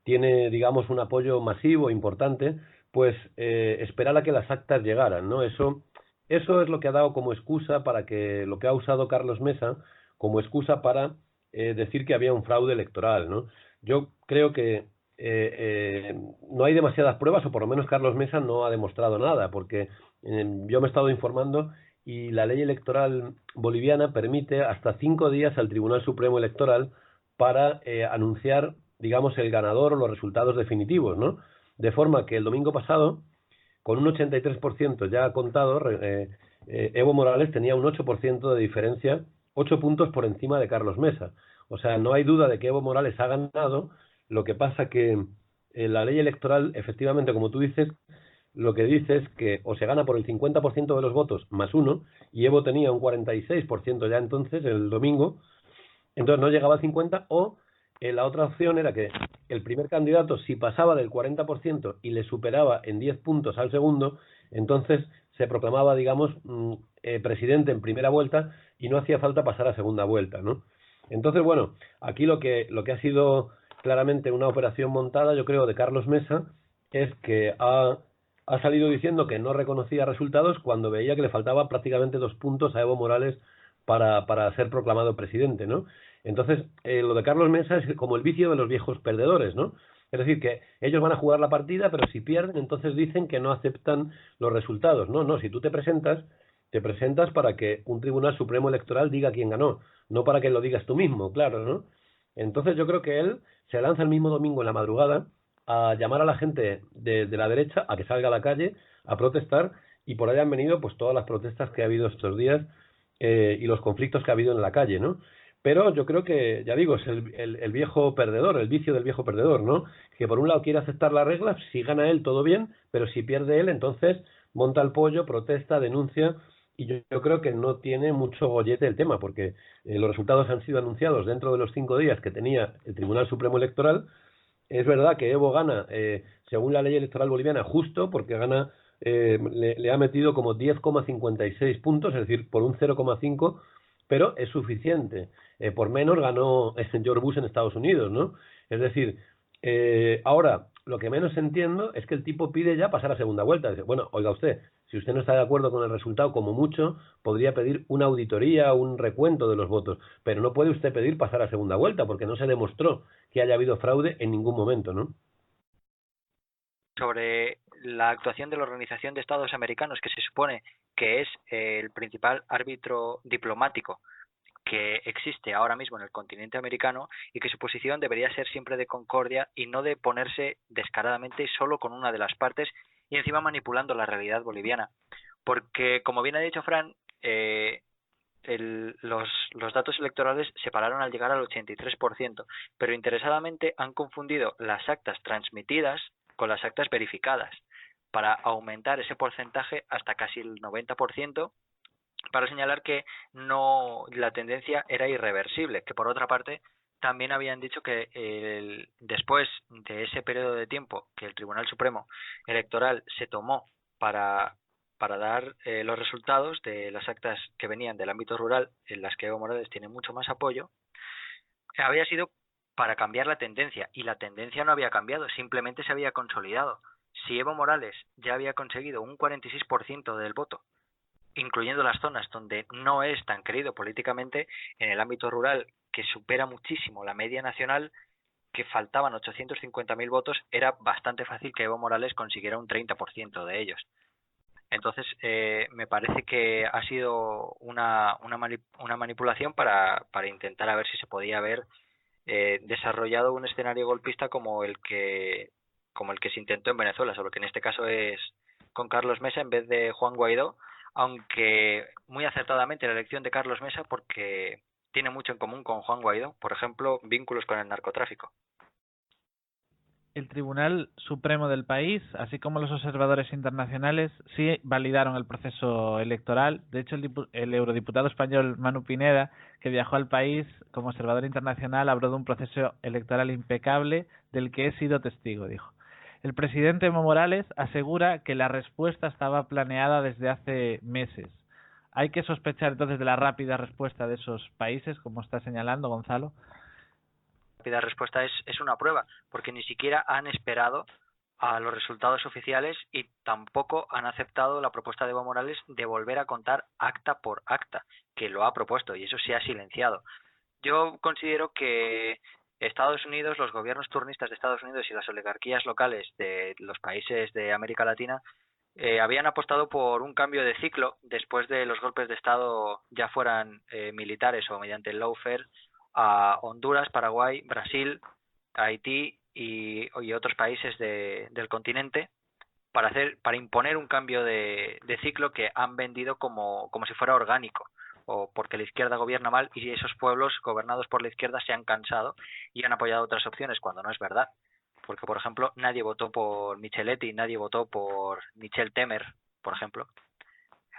digamos, un apoyo masivo, importante, pues esperar a que las actas llegaran, ¿no? Eso es lo que ha dado como excusa lo que ha usado Carlos Mesa como excusa para decir que había un fraude electoral, ¿no? Yo creo que no hay demasiadas pruebas, o por lo menos Carlos Mesa no ha demostrado nada, porque yo me he estado informando y la ley electoral boliviana permite hasta 5 días al Tribunal Supremo Electoral para anunciar, digamos, el ganador o los resultados definitivos, ¿no? De forma que el domingo pasado, con un 83% ya contado, Evo Morales tenía un 8% de diferencia, 8 puntos por encima de Carlos Mesa. O sea, no hay duda de que Evo Morales ha ganado. Lo que pasa que la ley electoral, efectivamente, como tú dices, lo que dice es que o se gana por el 50% de los votos más uno, y Evo tenía un 46% ya entonces, el domingo, entonces no llegaba al 50%, o la otra opción era que el primer candidato, si pasaba del 40% y le superaba en 10 puntos al segundo, entonces se proclamaba, digamos, presidente en primera vuelta y no hacía falta pasar a segunda vuelta, ¿no? Entonces, bueno, aquí lo que ha sido claramente una operación montada, yo creo, de Carlos Mesa, es que ha salido diciendo que no reconocía resultados cuando veía que le faltaba prácticamente 2 puntos a Evo Morales para ser proclamado presidente, ¿no? Entonces, lo de Carlos Mesa es como el vicio de los viejos perdedores, ¿no? Es decir, que ellos van a jugar la partida, pero si pierden, entonces dicen que no aceptan los resultados. No, si tú te presentas para que un Tribunal Supremo Electoral diga quién ganó, no para que lo digas tú mismo, claro, ¿no? Entonces yo creo que él se lanza el mismo domingo en la madrugada a llamar a la gente de la derecha a que salga a la calle a protestar, y por ahí han venido pues todas las protestas que ha habido estos días y los conflictos que ha habido en la calle, ¿no? Pero yo creo que, ya digo, es el viejo perdedor, el vicio del viejo perdedor, ¿no? Que por un lado quiere aceptar las reglas, si gana él todo bien, pero si pierde él, entonces monta el pollo, protesta, denuncia, y yo creo que no tiene mucho gollete el tema, porque los resultados han sido anunciados dentro de los 5 días que tenía el Tribunal Supremo Electoral. Es verdad que Evo gana, según la ley electoral boliviana, justo, porque gana, le ha metido como 10,56 puntos, es decir, por un 0,5, pero es suficiente. Por menos ganó George Bush en Estados Unidos, ¿no? Es decir, ahora, lo que menos entiendo es que el tipo pide ya pasar a segunda vuelta. Dice, bueno, oiga usted, si usted no está de acuerdo con el resultado, como mucho, podría pedir una auditoría, un recuento de los votos, pero no puede usted pedir pasar a segunda vuelta, porque no se demostró que haya habido fraude en ningún momento, ¿no? Sobre la actuación de la Organización de Estados Americanos, que se supone que es el principal árbitro diplomático que existe ahora mismo en el continente americano, y que su posición debería ser siempre de concordia y no de ponerse descaradamente solo con una de las partes y encima manipulando la realidad boliviana. Porque, como bien ha dicho Fran, los datos electorales se pararon al llegar al 83%, pero interesadamente han confundido las actas transmitidas con las actas verificadas para aumentar ese porcentaje hasta casi el 90%, para señalar que no, la tendencia era irreversible, que por otra parte también habían dicho que después de ese periodo de tiempo que el Tribunal Supremo Electoral se tomó para dar los resultados de las actas que venían del ámbito rural, en las que Evo Morales tiene mucho más apoyo, había sido para cambiar la tendencia, y la tendencia no había cambiado, simplemente se había consolidado. Si Evo Morales ya había conseguido un 46% del voto, incluyendo las zonas donde no es tan querido políticamente, en el ámbito rural, que supera muchísimo la media nacional, que faltaban 850.000 votos, era bastante fácil que Evo Morales consiguiera un 30% de ellos. Entonces, me parece que ha sido una manipulación para intentar a ver si se podía haber desarrollado un escenario golpista como el que se intentó en Venezuela, solo que en este caso es con Carlos Mesa en vez de Juan Guaidó, aunque muy acertadamente la elección de Carlos Mesa porque tiene mucho en común con Juan Guaidó, por ejemplo, vínculos con el narcotráfico. El Tribunal Supremo del país, así como los observadores internacionales, sí validaron el proceso electoral. De hecho, el eurodiputado español Manu Pineda, que viajó al país como observador internacional, habló de un proceso electoral impecable del que he sido testigo, dijo. El presidente Evo Morales asegura que la respuesta estaba planeada desde hace meses. ¿Hay que sospechar entonces de la rápida respuesta de esos países, como está señalando Gonzalo? La respuesta es una prueba, porque ni siquiera han esperado a los resultados oficiales y tampoco han aceptado la propuesta de Evo Morales de volver a contar acta por acta, que lo ha propuesto, y eso se ha silenciado. Yo considero que Estados Unidos, los gobiernos turnistas de Estados Unidos y las oligarquías locales de los países de América Latina habían apostado por un cambio de ciclo después de los golpes de Estado, ya fueran militares o mediante el lawfare, a Honduras, Paraguay, Brasil, Haití y otros países del continente para imponer un cambio de ciclo que han vendido como si fuera orgánico, o porque la izquierda gobierna mal y esos pueblos gobernados por la izquierda se han cansado y han apoyado otras opciones, cuando no es verdad. Porque, por ejemplo, nadie votó por Micheletti, nadie votó por Michel Temer, por ejemplo.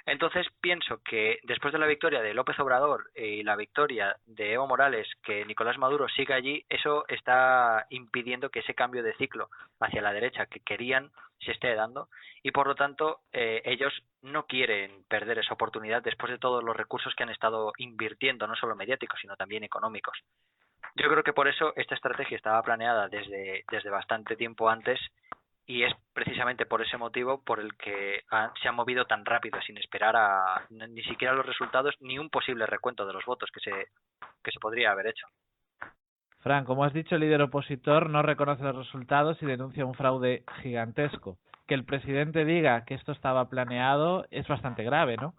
Entonces pienso que después de la victoria de López Obrador y la victoria de Evo Morales, que Nicolás Maduro siga allí, eso está impidiendo que ese cambio de ciclo hacia la derecha que querían se esté dando, y por lo tanto ellos no quieren perder esa oportunidad después de todos los recursos que han estado invirtiendo, no solo mediáticos sino también económicos. Yo creo que por eso esta estrategia estaba planeada desde bastante tiempo antes, y es precisamente por ese motivo por el que se han movido tan rápido, sin esperar a ni siquiera los resultados ni un posible recuento de los votos que se podría haber hecho. Fran, como has dicho, el líder opositor no reconoce los resultados y denuncia un fraude gigantesco. Que el presidente diga que esto estaba planeado es bastante grave, ¿no?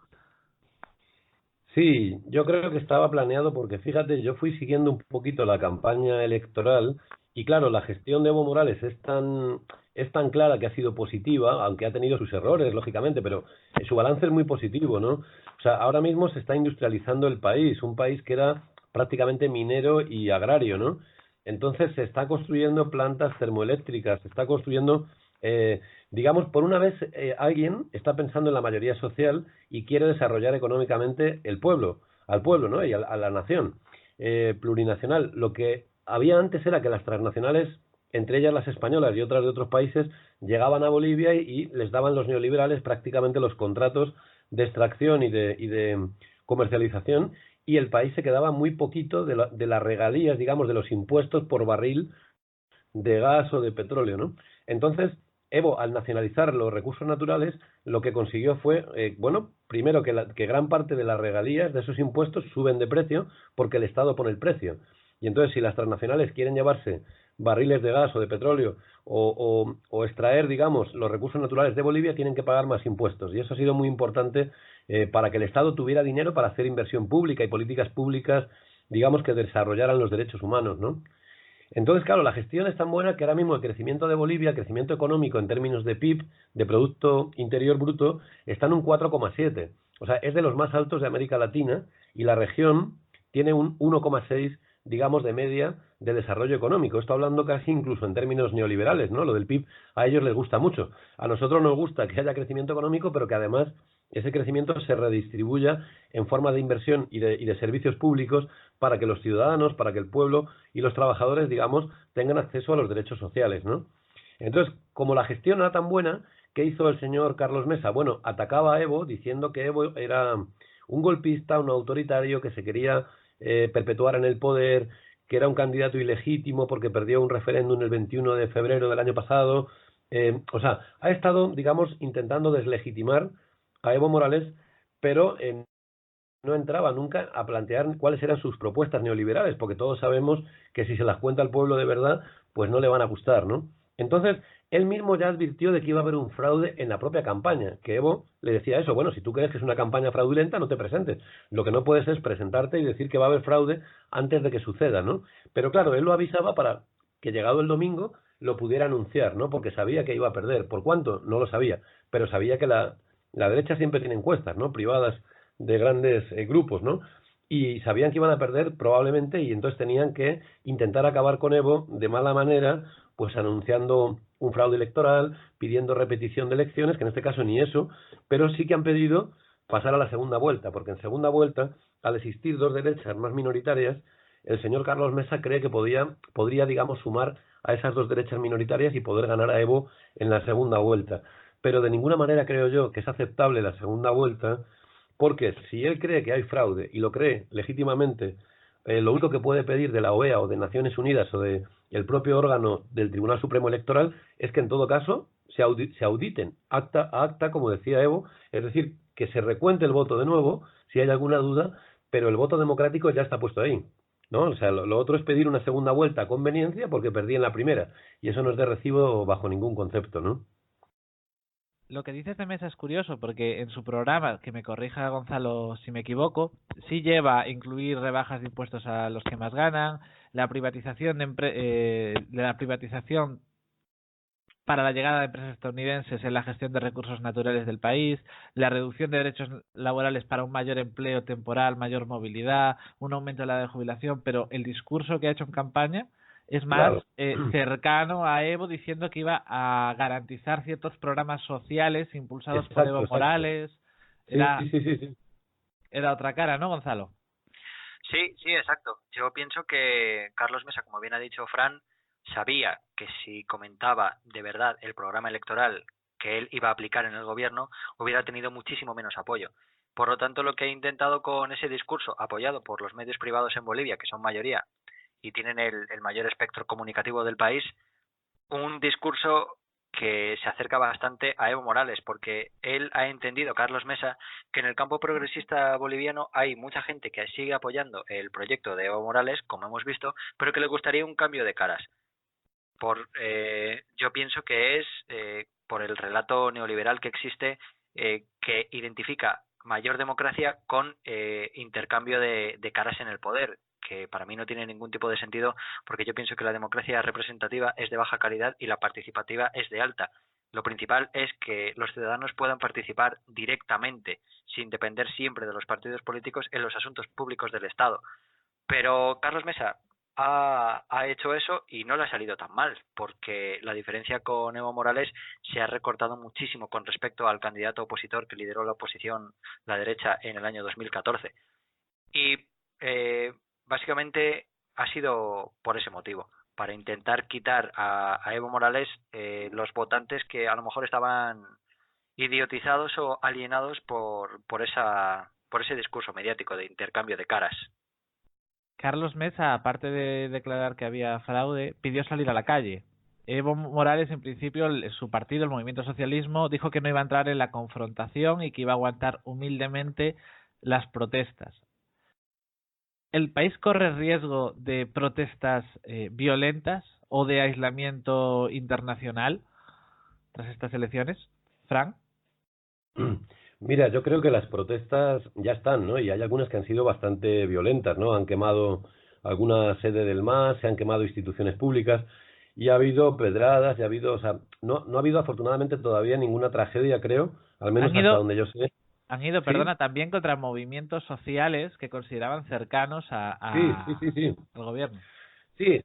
Sí, yo creo que estaba planeado porque, fíjate, yo fui siguiendo un poquito la campaña electoral y, claro, la gestión de Evo Morales es tan clara que ha sido positiva, aunque ha tenido sus errores, lógicamente, pero su balance es muy positivo, ¿no? O sea, ahora mismo se está industrializando el país, un país que era prácticamente minero y agrario, ¿no? Entonces se está construyendo plantas termoeléctricas, se está construyendo, digamos, por una vez alguien está pensando en la mayoría social y quiere desarrollar económicamente al pueblo, ¿no? Y a la nación plurinacional. Lo que había antes era que las transnacionales, entre ellas las españolas y otras de otros países, llegaban a Bolivia y les daban los neoliberales prácticamente los contratos de extracción y de comercialización, y el país se quedaba muy poquito de las regalías, digamos, de los impuestos por barril de gas o de petróleo, ¿no? Entonces, Evo, al nacionalizar los recursos naturales, lo que consiguió fue, primero que gran parte de las regalías de esos impuestos suben de precio porque el Estado pone el precio. Y entonces, si las transnacionales quieren llevarse barriles de gas o de petróleo o extraer, digamos, los recursos naturales de Bolivia, tienen que pagar más impuestos. Y eso ha sido muy importante para que el Estado tuviera dinero para hacer inversión pública y políticas públicas, digamos, que desarrollaran los derechos humanos, ¿no? Entonces, claro, la gestión es tan buena que ahora mismo el crecimiento de Bolivia, el crecimiento económico en términos de PIB, de Producto Interior Bruto, está en un 4,7. O sea, es de los más altos de América Latina, y la región tiene un 1,6, digamos, de media de desarrollo económico. Esto hablando casi incluso en términos neoliberales, ¿no? Lo del PIB a ellos les gusta mucho. A nosotros nos gusta que haya crecimiento económico, pero que además ese crecimiento se redistribuya en forma de inversión y de servicios públicos para que los ciudadanos, para que el pueblo y los trabajadores, digamos, tengan acceso a los derechos sociales, ¿no? Entonces, como la gestión era tan buena, ¿qué hizo el señor Carlos Mesa? Bueno, atacaba a Evo diciendo que Evo era un golpista, un autoritario que se quería perpetuar en el poder, que era un candidato ilegítimo porque perdió un referéndum el 21 de febrero del año pasado. O sea, ha estado, digamos, intentando deslegitimar a Evo Morales, pero no entraba nunca a plantear cuáles eran sus propuestas neoliberales, porque todos sabemos que si se las cuenta al pueblo de verdad, pues no le van a gustar, ¿no? Entonces, él mismo ya advirtió de que iba a haber un fraude en la propia campaña, que Evo le decía eso: bueno, si tú crees que es una campaña fraudulenta, no te presentes. Lo que no puedes es presentarte y decir que va a haber fraude antes de que suceda, ¿no? Pero claro, él lo avisaba para que, llegado el domingo, lo pudiera anunciar, ¿no? Porque sabía que iba a perder. ¿Por cuánto? No lo sabía, pero sabía que la derecha siempre tiene encuestas, ¿no? Privadas de grandes grupos, ¿no? Y sabían que iban a perder probablemente y entonces tenían que intentar acabar con Evo de mala manera, pues anunciando un fraude electoral, pidiendo repetición de elecciones, que en este caso ni eso, pero sí que han pedido pasar a la segunda vuelta, porque en segunda vuelta, al existir dos derechas más minoritarias, el señor Carlos Mesa cree que podría, digamos, sumar a esas dos derechas minoritarias y poder ganar a Evo en la segunda vuelta. Pero de ninguna manera creo yo que es aceptable la segunda vuelta, porque si él cree que hay fraude y lo cree legítimamente, lo único que puede pedir de la OEA o de Naciones Unidas o de el propio órgano del Tribunal Supremo Electoral es que en todo caso se auditen acta a acta, como decía Evo, es decir, que se recuente el voto de nuevo si hay alguna duda, pero el voto democrático ya está puesto ahí, ¿no? O sea, lo otro es pedir una segunda vuelta a conveniencia porque perdí en la primera y eso no es de recibo bajo ningún concepto, ¿no? Lo que dices de Mesa es curioso porque en su programa, que me corrija Gonzalo si me equivoco, sí lleva a incluir rebajas de impuestos a los que más ganan, la privatización de la privatización para la llegada de empresas estadounidenses en la gestión de recursos naturales del país, la reducción de derechos laborales para un mayor empleo temporal, mayor movilidad, un aumento de la edad de jubilación, pero el discurso que ha hecho en campaña es más cercano a Evo, diciendo que iba a garantizar ciertos programas sociales impulsados por Evo Morales. Sí. Era otra cara, ¿no, Gonzalo? Sí, exacto. Yo pienso que Carlos Mesa, como bien ha dicho Fran, sabía que si comentaba de verdad el programa electoral que él iba a aplicar en el gobierno, hubiera tenido muchísimo menos apoyo. Por lo tanto, lo que ha intentado con ese discurso, apoyado por los medios privados en Bolivia, que son mayoría y tienen el mayor espectro comunicativo del país, un discurso que se acerca bastante a Evo Morales, porque él ha entendido, Carlos Mesa, que en el campo progresista boliviano hay mucha gente que sigue apoyando el proyecto de Evo Morales, como hemos visto, pero que le gustaría un cambio de caras. Yo pienso que es por el relato neoliberal que existe, que identifica mayor democracia con intercambio de caras en el poder, que para mí no tiene ningún tipo de sentido, porque yo pienso que la democracia representativa es de baja calidad y la participativa es de alta. Lo principal es que los ciudadanos puedan participar directamente, sin depender siempre de los partidos políticos, en los asuntos públicos del Estado. Pero Carlos Mesa ha hecho eso y no le ha salido tan mal, porque la diferencia con Evo Morales se ha recortado muchísimo con respecto al candidato opositor que lideró la oposición, la derecha, en el año 2014. Y básicamente ha sido por ese motivo, para intentar quitar a Evo Morales los votantes que a lo mejor estaban idiotizados o alienados por ese discurso mediático de intercambio de caras. Carlos Mesa, aparte de declarar que había fraude, pidió salir a la calle. Evo Morales, en principio, su partido, el Movimiento Socialismo, dijo que no iba a entrar en la confrontación y que iba a aguantar humildemente las protestas. ¿El país corre riesgo de protestas violentas o de aislamiento internacional tras estas elecciones? Fran. Mira, yo creo que las protestas ya están, ¿no? Y hay algunas que han sido bastante violentas, ¿no? Han quemado alguna sede del MAS, se han quemado instituciones públicas y ha habido pedradas, y ha habido, o sea, no ha habido afortunadamente todavía ninguna tragedia, creo, al menos hasta donde yo sé. Han ido, perdona, también contra movimientos sociales que consideraban cercanos al gobierno. Sí,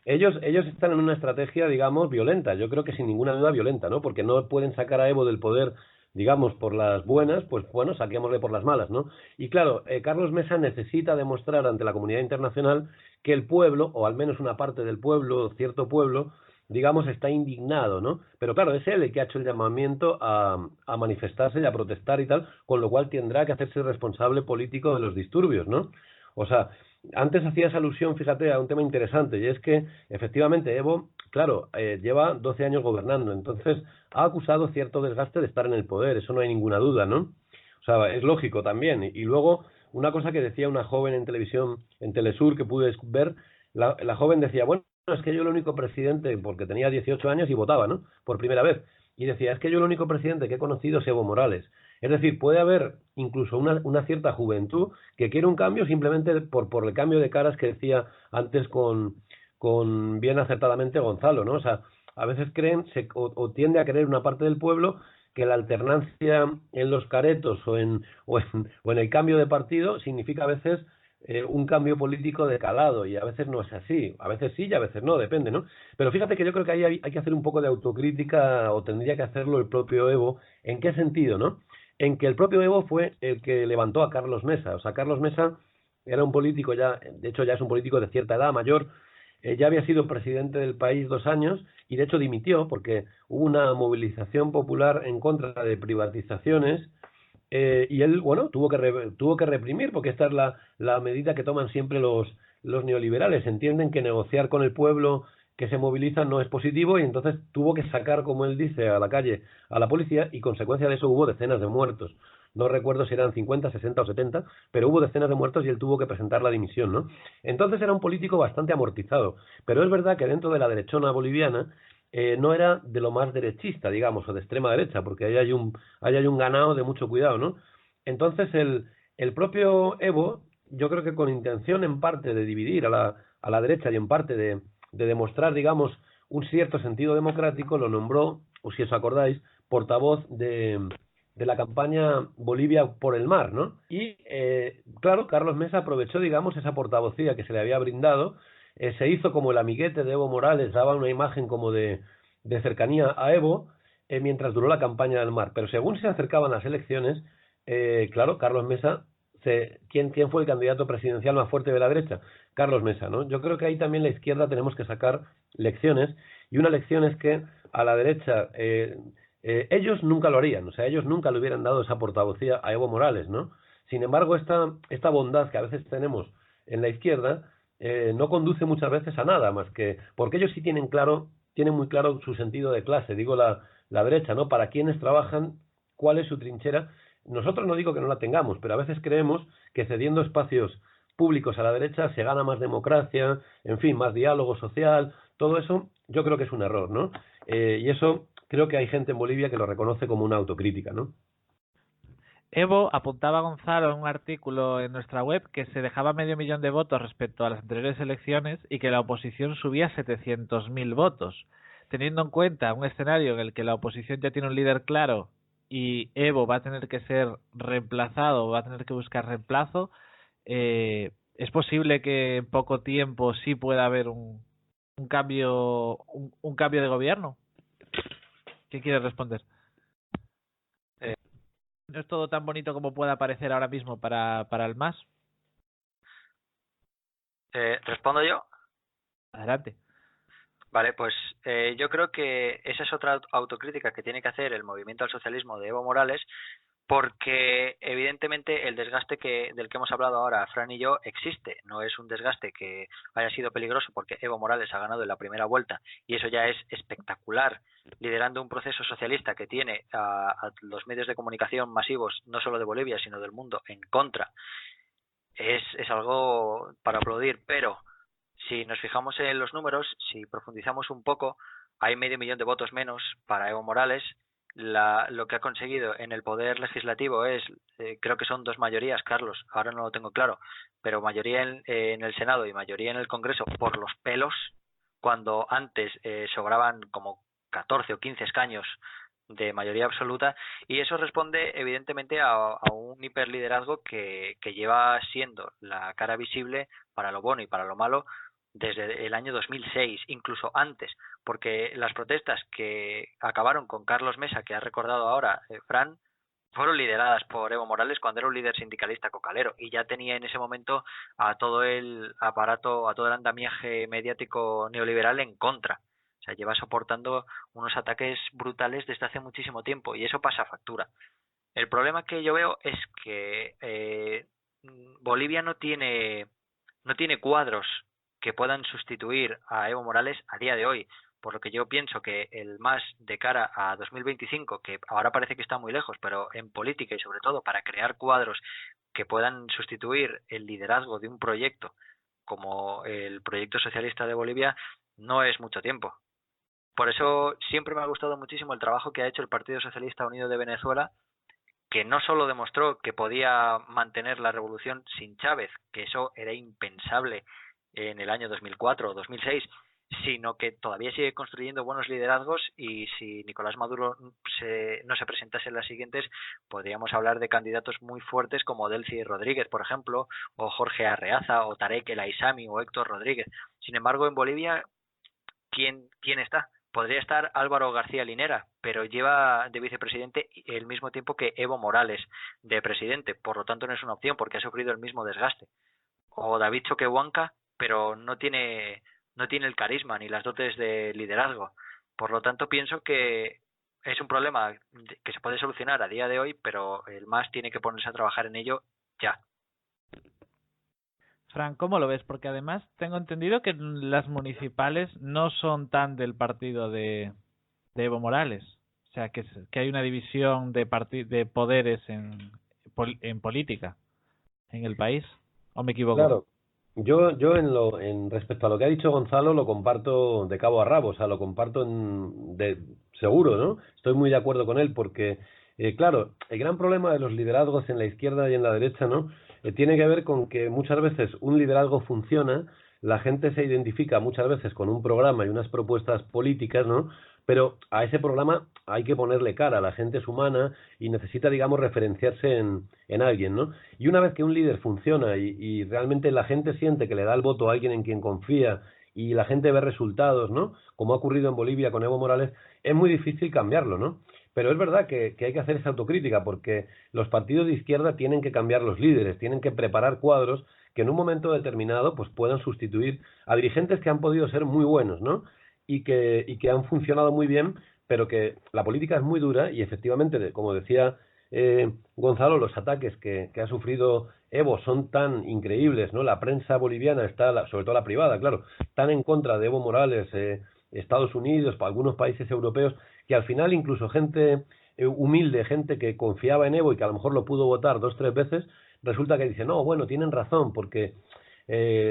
ellos están en una estrategia, digamos, violenta. Yo creo que sin ninguna duda violenta, ¿no? Porque no pueden sacar a Evo del poder, digamos, por las buenas, pues bueno, saquémosle por las malas, ¿no? Y claro, Carlos Mesa necesita demostrar ante la comunidad internacional que el pueblo, o al menos una parte del pueblo, cierto pueblo, digamos, está indignado, ¿no? Pero claro, es él el que ha hecho el llamamiento a manifestarse y a protestar y tal, con lo cual tendrá que hacerse responsable político de los disturbios, ¿no? O sea, antes hacías alusión, fíjate, a un tema interesante, y es que, efectivamente, Evo, claro, lleva 12 años gobernando, entonces ha acusado cierto desgaste de estar en el poder, eso no hay ninguna duda, ¿no? O sea, es lógico también. Y luego, una cosa que decía una joven en televisión, en Telesur, que pude ver, la joven decía, bueno, es que yo el único presidente, porque tenía 18 años y votaba, ¿no? Por primera vez. Y decía, es que yo el único presidente que he conocido es Evo Morales. Es decir, puede haber incluso una cierta juventud que quiere un cambio simplemente por el cambio de caras que decía antes con con bien acertadamente Gonzalo, ¿no? O sea, a veces creen o tiende a creer una parte del pueblo que la alternancia en los caretos o en el cambio de partido significa a veces un cambio político de calado, y a veces no es así, a veces sí y a veces no, depende, ¿no? Pero fíjate que yo creo que ahí hay que hacer un poco de autocrítica, o tendría que hacerlo el propio Evo. ¿En qué sentido, no? En que el propio Evo fue el que levantó a Carlos Mesa. O sea, Carlos Mesa era un político ya, de hecho ya es un político de cierta edad, mayor, ya había sido presidente del país 2 años, y de hecho dimitió porque hubo una movilización popular en contra de privatizaciones, y él, bueno, tuvo que reprimir, porque esta es la medida que toman siempre los neoliberales. Entienden que negociar con el pueblo que se moviliza no es positivo, y entonces tuvo que sacar, como él dice, a la calle a la policía, y consecuencia de eso hubo decenas de muertos. No recuerdo si eran 50, 60 o 70, pero hubo decenas de muertos y él tuvo que presentar la dimisión, ¿no? Entonces era un político bastante amortizado. Pero es verdad que dentro de la derechona boliviana no era de lo más derechista, digamos, o de extrema derecha, porque ahí hay un ganado de mucho cuidado, ¿no? Entonces el propio Evo, yo creo que con intención en parte de dividir a la derecha, y en parte de demostrar, digamos, un cierto sentido democrático, lo nombró, o si os acordáis, portavoz de la campaña Bolivia por el mar, ¿no? Y claro, Carlos Mesa aprovechó, digamos, esa portavocía que se le había brindado, se hizo como el amiguete de Evo Morales, daba una imagen como de cercanía a Evo, mientras duró la campaña del mar. Pero según se acercaban las elecciones, claro, Carlos Mesa, ¿quién fue el candidato presidencial más fuerte de la derecha? Carlos Mesa, ¿no? Yo creo que ahí también la izquierda tenemos que sacar lecciones, y una lección es que a la derecha ellos nunca lo harían, o sea, ellos nunca le hubieran dado esa portavocía a Evo Morales, ¿no? Sin embargo, esta bondad que a veces tenemos en la izquierda no conduce muchas veces a nada más que, porque ellos sí tienen muy claro su sentido de clase, digo la derecha, ¿no? Para quienes trabajan, cuál es su trinchera. Nosotros, no digo que no la tengamos, pero a veces creemos que cediendo espacios públicos a la derecha se gana más democracia, en fin, más diálogo social. Todo eso yo creo que es un error, ¿no? Y eso creo que hay gente en Bolivia que lo reconoce como una autocrítica, ¿no? Evo apuntaba a Gonzalo en un artículo en nuestra web que se dejaba 500.000 de votos respecto a las anteriores elecciones y que la oposición subía 700.000 votos. Teniendo en cuenta un escenario en el que la oposición ya tiene un líder claro y Evo va a tener que ser reemplazado, va a tener que buscar reemplazo, ¿es posible que en poco tiempo sí pueda haber un cambio de gobierno? ¿Quién quiere responder? ¿No es todo tan bonito como pueda parecer ahora mismo para el MAS? ¿Respondo yo? Adelante. Vale, pues yo creo que esa es otra autocrítica que tiene que hacer el movimiento al socialismo de Evo Morales, porque evidentemente el desgaste del que hemos hablado ahora, Fran y yo, existe. No es un desgaste que haya sido peligroso, porque Evo Morales ha ganado en la primera vuelta y eso ya es espectacular, liderando un proceso socialista que tiene a los medios de comunicación masivos, no solo de Bolivia, sino del mundo, en contra. Es algo para aplaudir, pero si nos fijamos en los números, si profundizamos un poco, hay 500.000 de votos menos para Evo Morales. Lo que ha conseguido en el poder legislativo es, creo que son 2 mayorías, Carlos, ahora no lo tengo claro, pero mayoría en el Senado y mayoría en el Congreso por los pelos, cuando antes sobraban como 14 o 15 escaños de mayoría absoluta, y eso responde evidentemente a un hiperliderazgo que lleva siendo la cara visible para lo bueno y para lo malo desde el año 2006, incluso antes, porque las protestas que acabaron con Carlos Mesa, que ha recordado ahora Fran, fueron lideradas por Evo Morales cuando era un líder sindicalista cocalero, y ya tenía en ese momento a todo el aparato, a todo el andamiaje mediático neoliberal en contra. O sea, lleva soportando unos ataques brutales desde hace muchísimo tiempo, y eso pasa factura. El problema que yo veo es que Bolivia no tiene cuadros que puedan sustituir a Evo Morales a día de hoy, por lo que yo pienso que el MAS de cara a 2025, que ahora parece que está muy lejos, pero en política y sobre todo para crear cuadros que puedan sustituir el liderazgo de un proyecto como el proyecto socialista de Bolivia, no es mucho tiempo. Por eso siempre me ha gustado muchísimo el trabajo que ha hecho el Partido Socialista Unido de Venezuela, que no solo demostró que podía mantener la revolución sin Chávez, que eso era impensable en el año 2004 o 2006, sino que todavía sigue construyendo buenos liderazgos, y si Nicolás Maduro no se presentase en las siguientes, podríamos hablar de candidatos muy fuertes como Delcy Rodríguez, por ejemplo, o Jorge Arreaza, o Tarek El Aissami, o Héctor Rodríguez. Sin embargo, en Bolivia, ¿quién está? Podría estar Álvaro García Linera, pero lleva de vicepresidente el mismo tiempo que Evo Morales de presidente, por lo tanto no es una opción porque ha sufrido el mismo desgaste. O David Choquehuanca, pero no tiene el carisma ni las dotes de liderazgo. Por lo tanto, pienso que es un problema que se puede solucionar a día de hoy, pero el MAS tiene que ponerse a trabajar en ello ya. Fran, ¿cómo lo ves? Porque además tengo entendido que las municipales no son tan del partido de Evo Morales. O sea, que hay una división de poderes en política en el país. ¿O me equivoco? Claro. Yo en respecto a lo que ha dicho Gonzalo, lo comparto de cabo a rabo, o sea, lo comparto seguro, ¿no? Estoy muy de acuerdo con él porque, claro, el gran problema de los liderazgos en la izquierda y en la derecha, ¿no? Tiene que ver con que muchas veces un liderazgo funciona, la gente se identifica muchas veces con un programa y unas propuestas políticas, ¿no? Pero a ese programa hay que ponerle cara, la gente es humana y necesita, digamos, referenciarse en alguien, ¿no? Y una vez que un líder funciona y realmente la gente siente que le da el voto a alguien en quien confía y la gente ve resultados, ¿no? Como ha ocurrido en Bolivia con Evo Morales, es muy difícil cambiarlo, ¿no? Pero es verdad que hay que hacer esa autocrítica porque los partidos de izquierda tienen que cambiar los líderes, tienen que preparar cuadros que en un momento determinado pues puedan sustituir a dirigentes que han podido ser muy buenos, ¿no? Y que han funcionado muy bien, pero que la política es muy dura y efectivamente, como decía Gonzalo, los ataques que ha sufrido Evo son tan increíbles, ¿no? La prensa boliviana está, sobre todo la privada, claro, tan en contra de Evo Morales, Estados Unidos, algunos países europeos, que al final incluso gente humilde, gente que confiaba en Evo y que a lo mejor lo pudo votar 2 o 3 veces, resulta que dice, no, bueno, tienen razón, porque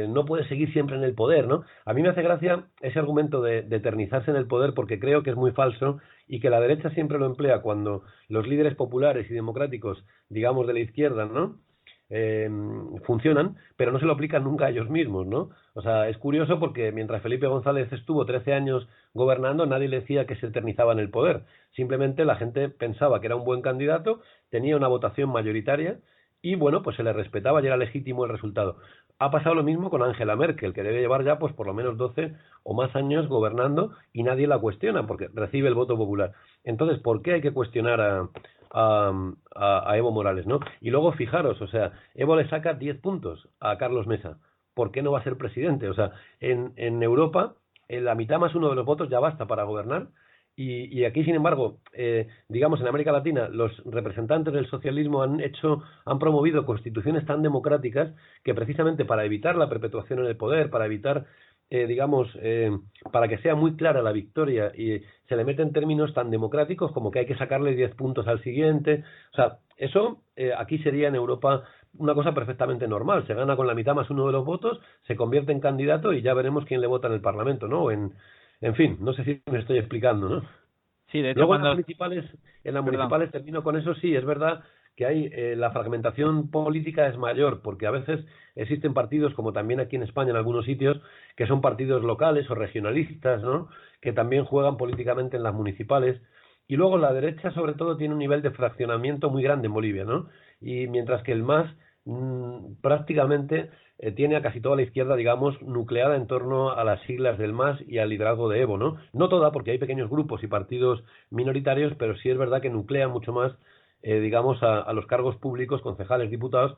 no puede seguir siempre en el poder, ¿no? A mí me hace gracia ese argumento de eternizarse en el poder porque creo que es muy falso y que la derecha siempre lo emplea cuando los líderes populares y democráticos, digamos de la izquierda, ¿no? Funcionan, pero no se lo aplican nunca a ellos mismos, ¿no? O sea, es curioso porque mientras Felipe González estuvo 13 años gobernando, nadie le decía que se eternizaba en el poder. Simplemente la gente pensaba que era un buen candidato, tenía una votación mayoritaria y, bueno, pues se le respetaba y era legítimo el resultado. Ha pasado lo mismo con Angela Merkel, que debe llevar ya pues por lo menos 12 o más años gobernando y nadie la cuestiona porque recibe el voto popular. Entonces, ¿por qué hay que cuestionar a Evo Morales, ¿no? Y luego fijaros, o sea, Evo le saca 10 puntos a Carlos Mesa. ¿Por qué no va a ser presidente? O sea, en Europa, en la mitad más uno de los votos ya basta para gobernar. Y aquí, sin embargo, digamos en América Latina, los representantes del socialismo han promovido constituciones tan democráticas que precisamente para evitar la perpetuación en el poder, para evitar, para que sea muy clara la victoria, y se le meten términos tan democráticos como que hay que sacarle 10 puntos al siguiente. O sea, eso aquí sería en Europa una cosa perfectamente normal. Se gana con la mitad más uno de los votos, se convierte en candidato y ya veremos quién le vota en el Parlamento, ¿no? En fin, no sé si me estoy explicando, ¿no? Sí, de hecho, Luego cuando... en las municipales termino con eso, sí, es verdad que hay la fragmentación política es mayor, porque a veces existen partidos, como también aquí en España en algunos sitios, que son partidos locales o regionalistas, ¿no? Que también juegan políticamente en las municipales. Y luego la derecha, sobre todo, tiene un nivel de fraccionamiento muy grande en Bolivia, ¿no? Y mientras que el MAS prácticamente tiene a casi toda la izquierda, digamos, nucleada en torno a las siglas del MAS y al liderazgo de Evo, ¿no? No toda, porque hay pequeños grupos y partidos minoritarios, pero sí es verdad que nuclea mucho más, digamos, a los cargos públicos, concejales, diputados.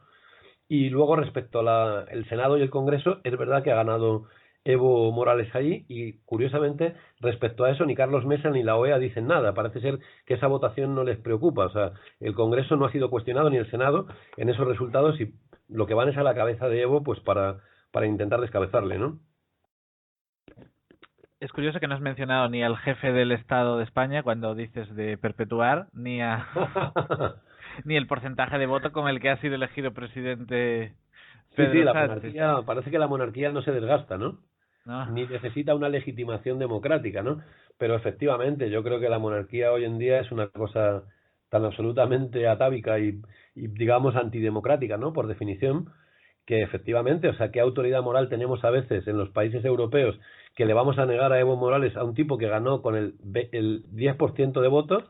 Y luego, respecto a el Senado y el Congreso, es verdad que ha ganado Evo Morales allí y, curiosamente, respecto a eso, ni Carlos Mesa ni la OEA dicen nada. Parece ser que esa votación no les preocupa. O sea, el Congreso no ha sido cuestionado ni el Senado en esos resultados y lo que van es a la cabeza de Evo pues para intentar descabezarle, ¿no? Es curioso que no has mencionado ni al jefe del Estado de España cuando dices de perpetuar, ni a ni el porcentaje de voto con el que ha sido elegido presidente Pedro Sí, la Sánchez. monarquía, parece que la monarquía no se desgasta, ¿no? No. Ni necesita una legitimación democrática, ¿no? Pero efectivamente, yo creo que la monarquía hoy en día es una cosa tan absolutamente atávica y digamos antidemocrática, ¿no? Por definición, que efectivamente, o sea, qué autoridad moral tenemos a veces en los países europeos que le vamos a negar a Evo Morales, a un tipo que ganó con el 10% de votos,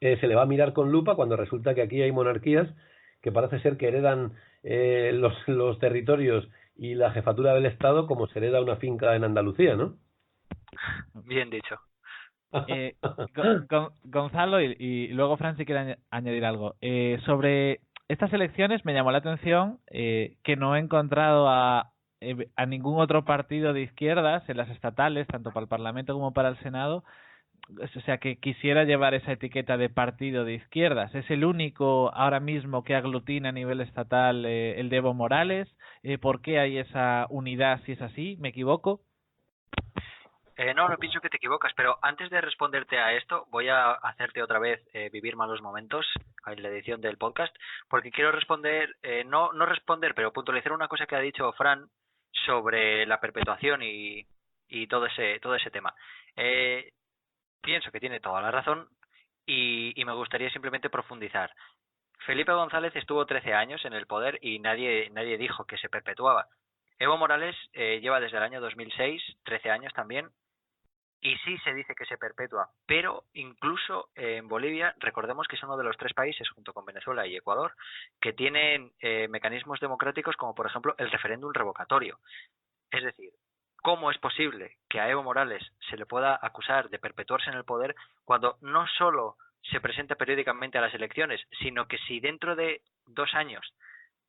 se le va a mirar con lupa cuando resulta que aquí hay monarquías que parece ser que heredan los territorios y la jefatura del Estado como se hereda una finca en Andalucía, ¿no? Bien dicho. Gonzalo y luego Fran si quiere añadir algo. Sobre estas elecciones me llamó la atención que no he encontrado a ningún otro partido de izquierdas en las estatales, tanto para el Parlamento como para el Senado, o sea, que quisiera llevar esa etiqueta de partido de izquierdas. ¿Es el único ahora mismo que aglutina a nivel estatal el de Evo Morales? ¿Por qué hay esa unidad si es así? ¿Me equivoco? No pienso que te equivocas, pero antes de responderte a esto, voy a hacerte otra vez vivir malos momentos en la edición del podcast, porque quiero responder, no responder, pero puntualizar una cosa que ha dicho Fran sobre la perpetuación y todo ese tema. Pienso que tiene toda la razón y me gustaría simplemente profundizar. Felipe González estuvo 13 años en el poder y nadie dijo que se perpetuaba. Evo Morales lleva desde el año 2006, 13 años también, y sí se dice que se perpetúa, pero incluso en Bolivia, recordemos que es uno de los 3 países, junto con Venezuela y Ecuador, que tienen mecanismos democráticos como por ejemplo el referéndum revocatorio. Es decir, ¿cómo es posible que a Evo Morales se le pueda acusar de perpetuarse en el poder cuando no solo se presenta periódicamente a las elecciones, sino que si dentro de 2 años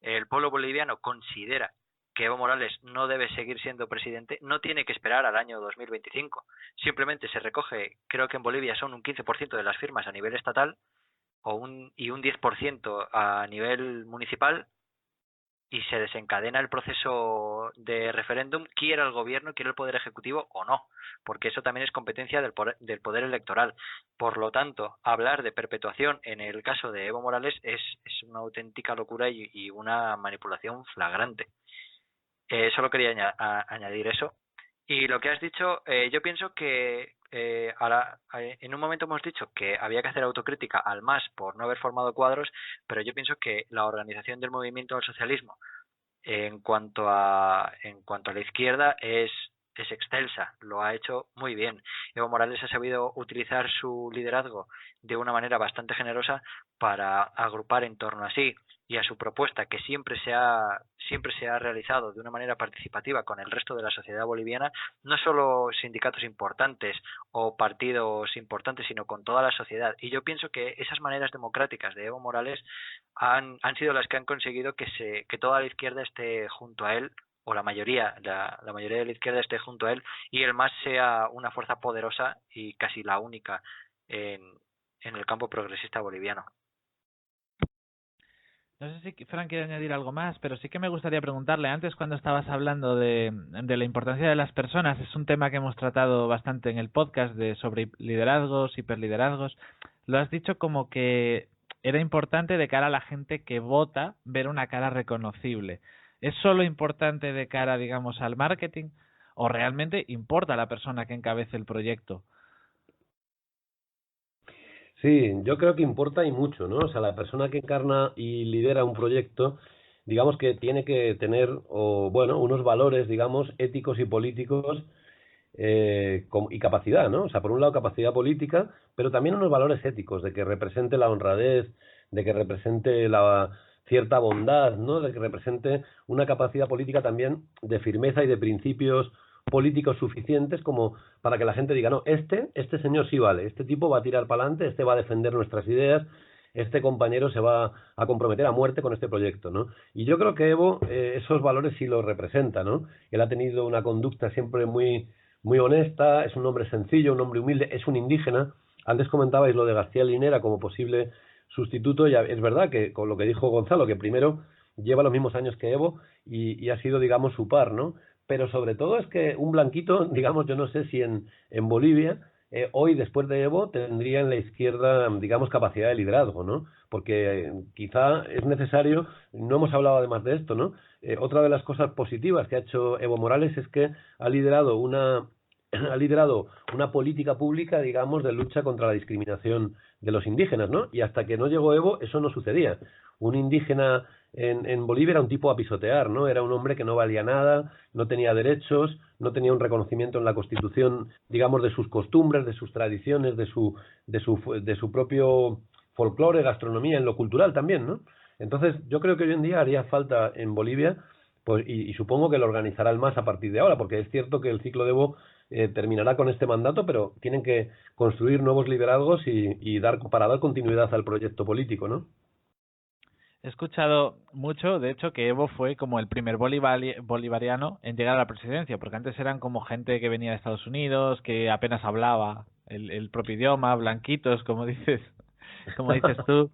el pueblo boliviano considera que Evo Morales no debe seguir siendo presidente, no tiene que esperar al año 2025. Simplemente se recoge, creo que en Bolivia son un 15% de las firmas a nivel estatal y un 10% a nivel municipal, y se desencadena el proceso de referéndum, quiera el gobierno, quiera el poder ejecutivo o no, porque eso también es competencia del poder electoral. Por lo tanto, hablar de perpetuación en el caso de Evo Morales es una auténtica locura y una manipulación flagrante. Solo quería añadir eso. Y lo que has dicho, yo pienso que ahora, en un momento hemos dicho que había que hacer autocrítica al MAS por no haber formado cuadros, pero yo pienso que la organización del movimiento al socialismo en cuanto a la izquierda es excelsa, lo ha hecho muy bien. Evo Morales ha sabido utilizar su liderazgo de una manera bastante generosa para agrupar en torno a sí y a su propuesta, que siempre se ha realizado de una manera participativa con el resto de la sociedad boliviana, no solo sindicatos importantes o partidos importantes, sino con toda la sociedad. Y yo pienso que esas maneras democráticas de Evo Morales han sido las que han conseguido que toda la izquierda esté junto a él, o la mayoría de la izquierda esté junto a él, y el MAS sea una fuerza poderosa y casi la única en el campo progresista boliviano. No sé si Fran quiere añadir algo más, pero sí que me gustaría preguntarle, antes cuando estabas hablando de la importancia de las personas, es un tema que hemos tratado bastante en el podcast sobre liderazgos, hiperliderazgos, lo has dicho como que era importante de cara a la gente que vota ver una cara reconocible. ¿Es solo importante de cara, digamos, al marketing o realmente importa la persona que encabece el proyecto? Sí, yo creo que importa y mucho, ¿no? O sea, la persona que encarna y lidera un proyecto, digamos que tiene que tener, unos valores, digamos, éticos y políticos y capacidad, ¿no? O sea, por un lado capacidad política, pero también unos valores éticos, de que represente la honradez, de que represente la cierta bondad, ¿no? De que represente una capacidad política también de firmeza y de principios políticos suficientes como para que la gente diga, no, este señor sí vale, este tipo va a tirar para adelante, este va a defender nuestras ideas, este compañero se va a comprometer a muerte con este proyecto, ¿no? Y yo creo que Evo esos valores sí los representa, ¿no? Él ha tenido una conducta siempre muy honesta, es un hombre sencillo, un hombre humilde, es un indígena. Antes comentabais lo de García Linera como posible sustituto, y es verdad que con lo que dijo Gonzalo, que primero lleva los mismos años que Evo y ha sido, digamos, su par, ¿no? Pero sobre todo es que un blanquito, digamos, yo no sé si en Bolivia, hoy después de Evo, tendría en la izquierda, digamos, capacidad de liderazgo, ¿no? Porque quizá es necesario, no hemos hablado además de esto, ¿no? Otra de las cosas positivas que ha hecho Evo Morales es que ha liderado una política pública, digamos, de lucha contra la discriminación de los indígenas, ¿no? Y hasta que no llegó Evo, eso no sucedía. Un indígena en Bolivia era un tipo a pisotear, ¿no? Era un hombre que no valía nada, no tenía derechos, no tenía un reconocimiento en la Constitución, digamos, de sus costumbres, de sus tradiciones, de su propio folclore, gastronomía, en lo cultural también, ¿no? Entonces, yo creo que hoy en día haría falta en Bolivia, pues, y supongo que lo organizará el MAS a partir de ahora, porque es cierto que el ciclo de Evo terminará con este mandato, pero tienen que construir nuevos liderazgos y para dar continuidad al proyecto político, ¿no? He escuchado mucho, de hecho, que Evo fue como el primer bolivariano en llegar a la presidencia, porque antes eran como gente que venía de Estados Unidos, que apenas hablaba el propio idioma, blanquitos, como dices tú.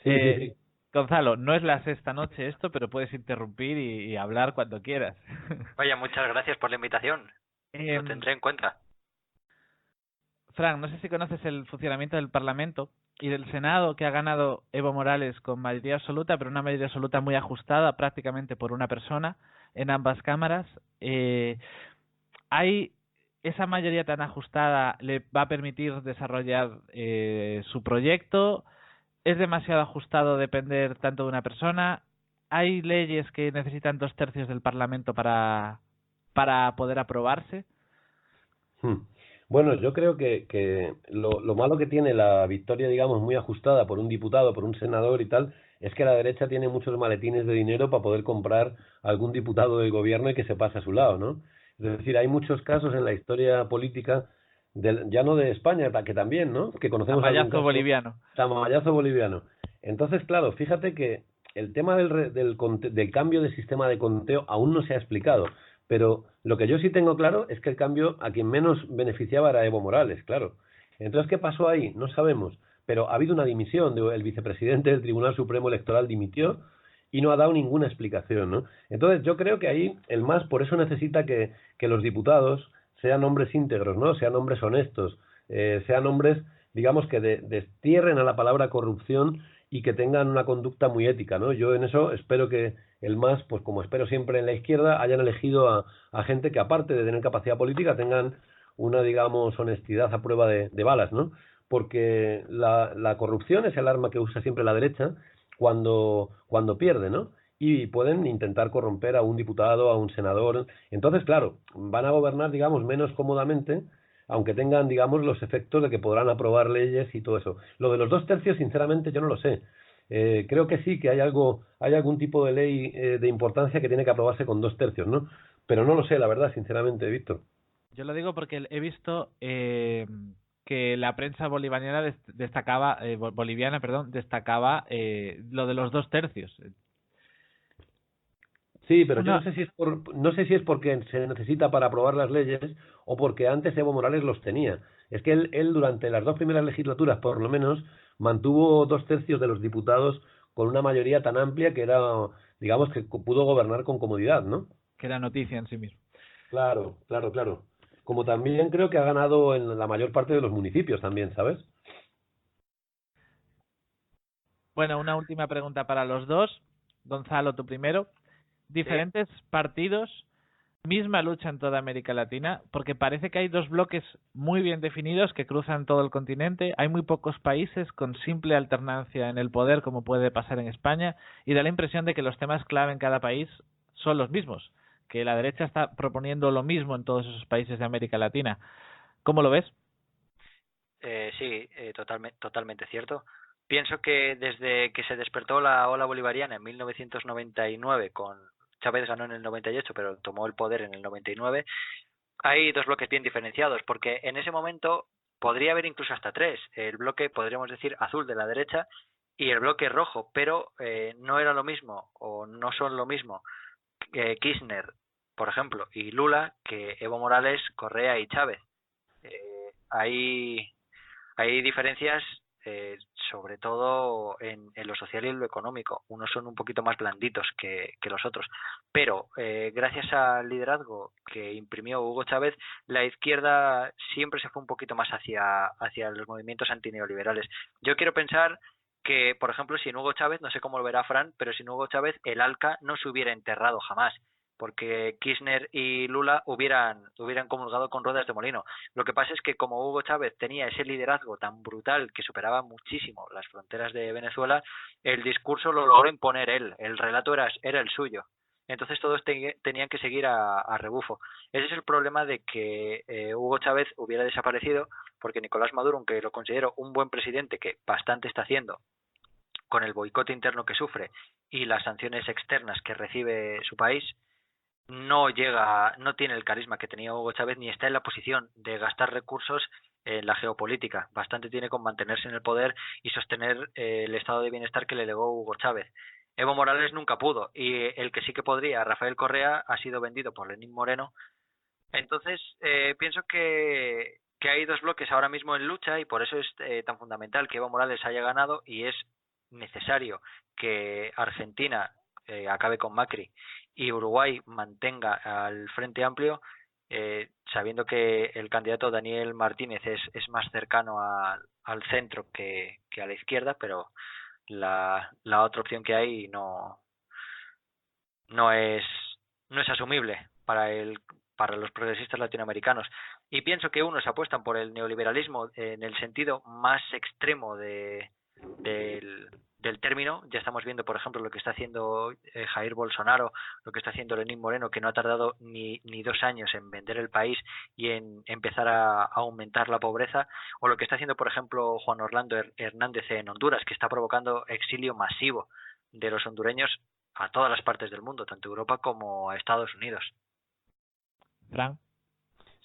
Sí, sí, sí. Gonzalo, no es la sexta noche esto, pero puedes interrumpir y hablar cuando quieras. Vaya, muchas gracias por la invitación. Lo tendré en cuenta. Fran, no sé si conoces el funcionamiento del Parlamento y del Senado, que ha ganado Evo Morales con mayoría absoluta, pero una mayoría absoluta muy ajustada, prácticamente por una persona en ambas cámaras. ¿Hay esa mayoría tan ajustada le va a permitir desarrollar su proyecto? ¿Es demasiado ajustado depender tanto de una persona? ¿Hay leyes que necesitan 2/3 del Parlamento para poder aprobarse? Bueno, yo creo que lo malo que tiene la victoria, digamos, muy ajustada por un diputado, por un senador y tal, es que la derecha tiene muchos maletines de dinero para poder comprar algún diputado del gobierno y que se pase a su lado, ¿no? Es decir, hay muchos casos en la historia política, ya no de España, que también, ¿no? Que conocemos algún Tamallazo caso. boliviano. Tamallazo boliviano. Entonces, claro, fíjate que el tema del cambio de sistema de conteo aún no se ha explicado. Pero lo que yo sí tengo claro es que el cambio a quien menos beneficiaba era Evo Morales, claro. Entonces, ¿qué pasó ahí? No sabemos. Pero ha habido una dimisión. El vicepresidente del Tribunal Supremo Electoral dimitió y no ha dado ninguna explicación, ¿no? Entonces, yo creo que ahí el MAS por eso necesita que los diputados sean hombres íntegros, ¿no? Sean hombres honestos, sean hombres, digamos, que destierren a la palabra corrupción y que tengan una conducta muy ética, ¿no? Yo en eso espero que el MAS, pues como espero siempre en la izquierda, hayan elegido a gente que aparte de tener capacidad política tengan una, digamos, honestidad a prueba de balas, ¿no? Porque la corrupción es el arma que usa siempre la derecha cuando pierde, ¿no? Y pueden intentar corromper a un diputado, a un senador. Entonces, claro, van a gobernar, digamos, menos cómodamente, aunque tengan, digamos, los efectos de que podrán aprobar leyes y todo eso. Lo de los 2/3, sinceramente, yo no lo sé. Creo que sí, que hay algún tipo de ley de importancia que tiene que aprobarse con 2/3, ¿no? Pero no lo sé, la verdad, sinceramente, Víctor. Yo lo digo porque he visto que la prensa boliviana destacaba lo de los 2/3. Sí, pero yo no sé si es porque se necesita para aprobar las leyes o porque antes Evo Morales los tenía. Es que él durante las 2 primeras legislaturas, por lo menos, mantuvo 2/3 de los diputados con una mayoría tan amplia que era, digamos, que pudo gobernar con comodidad, ¿no? Que era noticia en sí mismo. Claro, claro, claro. Como también creo que ha ganado en la mayor parte de los municipios también, ¿sabes? Bueno, una última pregunta para los dos. Gonzalo, tú primero. Diferentes partidos, misma lucha en toda América Latina, porque parece que hay dos bloques muy bien definidos que cruzan todo el continente. Hay muy pocos países con simple alternancia en el poder, como puede pasar en España, y da la impresión de que los temas clave en cada país son los mismos, que la derecha está proponiendo lo mismo en todos esos países de América Latina. ¿Cómo lo ves? Sí, totalmente cierto. Pienso que desde que se despertó la ola bolivariana en 1999, Chávez ganó en el 98, pero tomó el poder en el 99, hay dos bloques bien diferenciados, porque en ese momento podría haber incluso hasta tres. El bloque, podríamos decir, azul de la derecha y el bloque rojo, pero no era lo mismo, o no son lo mismo, Kirchner, por ejemplo, y Lula, que Evo Morales, Correa y Chávez. Hay diferencias, sobre todo en lo social y en lo económico. Unos son un poquito más blanditos que los otros. Pero gracias al liderazgo que imprimió Hugo Chávez, la izquierda siempre se fue un poquito más hacia los movimientos antineoliberales. Yo quiero pensar que, por ejemplo, sin Hugo Chávez, no sé cómo lo verá Fran, pero sin Hugo Chávez el ALCA no se hubiera enterrado jamás. porque Kirchner y Lula hubieran comulgado con ruedas de molino. Lo que pasa es que como Hugo Chávez tenía ese liderazgo tan brutal que superaba muchísimo las fronteras de Venezuela, el discurso lo logró imponer él, el relato era el suyo. Entonces todos tenían que seguir a rebufo. Ese es el problema de que Hugo Chávez hubiera desaparecido, porque Nicolás Maduro, aunque lo considero un buen presidente, que bastante está haciendo con el boicot interno que sufre y las sanciones externas que recibe su país, no tiene el carisma que tenía Hugo Chávez, ni está en la posición de gastar recursos en la geopolítica. Bastante tiene con mantenerse en el poder y sostener el estado de bienestar que le legó Hugo Chávez. Evo Morales nunca pudo, y el que sí que podría, Rafael Correa, ha sido vendido por Lenín Moreno. Entonces, pienso que hay dos bloques ahora mismo en lucha, y por eso es tan fundamental que Evo Morales haya ganado, y es necesario que Argentina acabe con Macri y Uruguay mantenga al Frente Amplio, sabiendo que el candidato Daniel Martínez es más cercano al centro que a la izquierda, pero la otra opción que hay no es asumible para los progresistas latinoamericanos. Y pienso que unos apuestan por el neoliberalismo en el sentido más extremo del término. Ya estamos viendo, por ejemplo, lo que está haciendo Jair Bolsonaro, lo que está haciendo Lenín Moreno, que no ha tardado ni 2 años en vender el país y en empezar a aumentar la pobreza, o lo que está haciendo, por ejemplo, Juan Orlando Hernández en Honduras, que está provocando exilio masivo de los hondureños a todas las partes del mundo, tanto Europa como a Estados Unidos. Fran.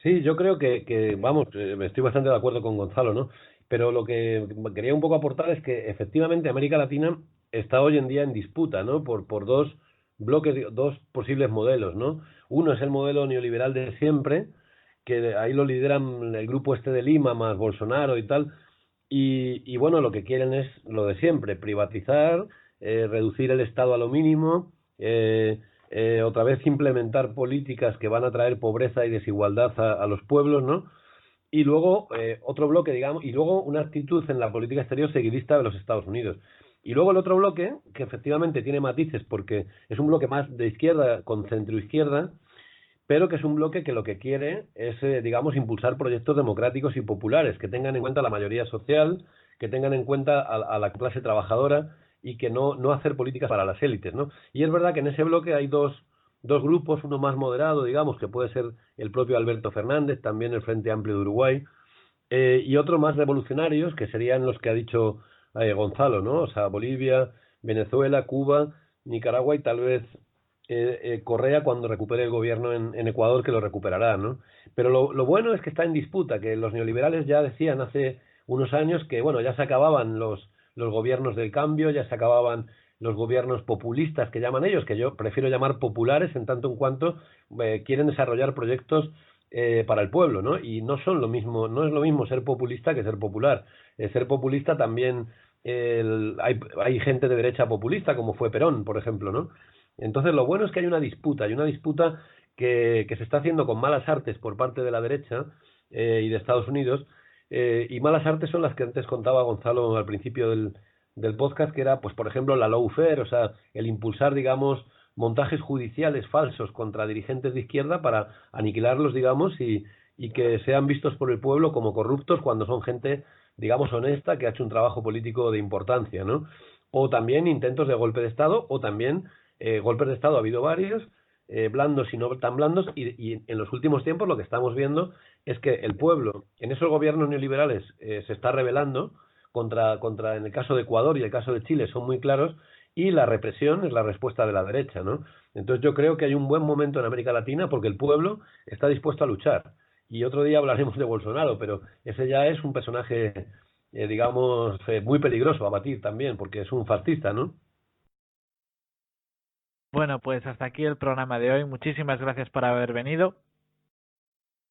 Sí, yo creo que vamos, estoy bastante de acuerdo con Gonzalo, ¿no? Pero lo que quería un poco aportar es que efectivamente América Latina está hoy en día en disputa, ¿no? Por dos bloques, dos posibles modelos, ¿no? Uno es el modelo neoliberal de siempre, que ahí lo lideran el grupo este de Lima más Bolsonaro y tal, y bueno, lo que quieren es lo de siempre, privatizar, reducir el Estado a lo mínimo, otra vez implementar políticas que van a traer pobreza y desigualdad a los pueblos, ¿no? Y luego otro bloque, digamos, y luego una actitud en la política exterior seguidista de los Estados Unidos. Y luego el otro bloque, que efectivamente tiene matices porque es un bloque más de izquierda con centroizquierda, pero que es un bloque que lo que quiere es, digamos, impulsar proyectos democráticos y populares que tengan en cuenta la mayoría social, que tengan en cuenta a la clase trabajadora y que no hacer políticas para las élites, ¿no? Y es verdad que en ese bloque hay dos grupos, uno más moderado, digamos, que puede ser el propio Alberto Fernández, también el Frente Amplio de Uruguay, y otros más revolucionarios, que serían los que ha dicho Gonzalo, ¿no? O sea, Bolivia, Venezuela, Cuba, Nicaragua y tal vez Correa cuando recupere el gobierno en Ecuador, que lo recuperará, ¿no? Pero lo bueno es que está en disputa, que los neoliberales ya decían hace unos años que, bueno, ya se acababan los gobiernos del cambio, ya se acababan los gobiernos populistas que llaman ellos, que yo prefiero llamar populares en tanto en cuanto quieren desarrollar proyectos para el pueblo, ¿no? Y no son lo mismo, no es lo mismo ser populista que ser popular. Ser populista también hay gente de derecha populista, como fue Perón, por ejemplo, ¿no? Entonces lo bueno es que hay una disputa que se está haciendo con malas artes por parte de la derecha y de Estados Unidos, y malas artes son las que antes contaba Gonzalo al principio del podcast, que era, pues por ejemplo, la lawfare, o sea, el impulsar, digamos, montajes judiciales falsos contra dirigentes de izquierda para aniquilarlos, digamos, y que sean vistos por el pueblo como corruptos cuando son gente, digamos, honesta, que ha hecho un trabajo político de importancia, ¿no? O también intentos de golpe de Estado, o también golpes de Estado ha habido varios, blandos y no tan blandos, y en los últimos tiempos lo que estamos viendo es que el pueblo, en esos gobiernos neoliberales, se está rebelando contra, en el caso de Ecuador y el caso de Chile son muy claros, y la represión es la respuesta de la derecha, ¿no? Entonces yo creo que hay un buen momento en América Latina porque el pueblo está dispuesto a luchar. Y otro día hablaremos de Bolsonaro, pero ese ya es un personaje, digamos, muy peligroso a batir también, porque es un fascista, ¿no? Bueno, pues hasta aquí el programa de hoy. Muchísimas gracias por haber venido.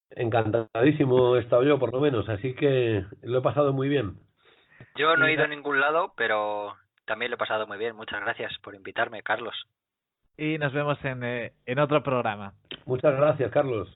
Encantadísimo he estado yo, por lo menos, así que lo he pasado muy bien. Yo no he ido a ningún lado, pero también lo he pasado muy bien. Muchas gracias por invitarme, Carlos. Y nos vemos en otro programa. Muchas gracias, Carlos.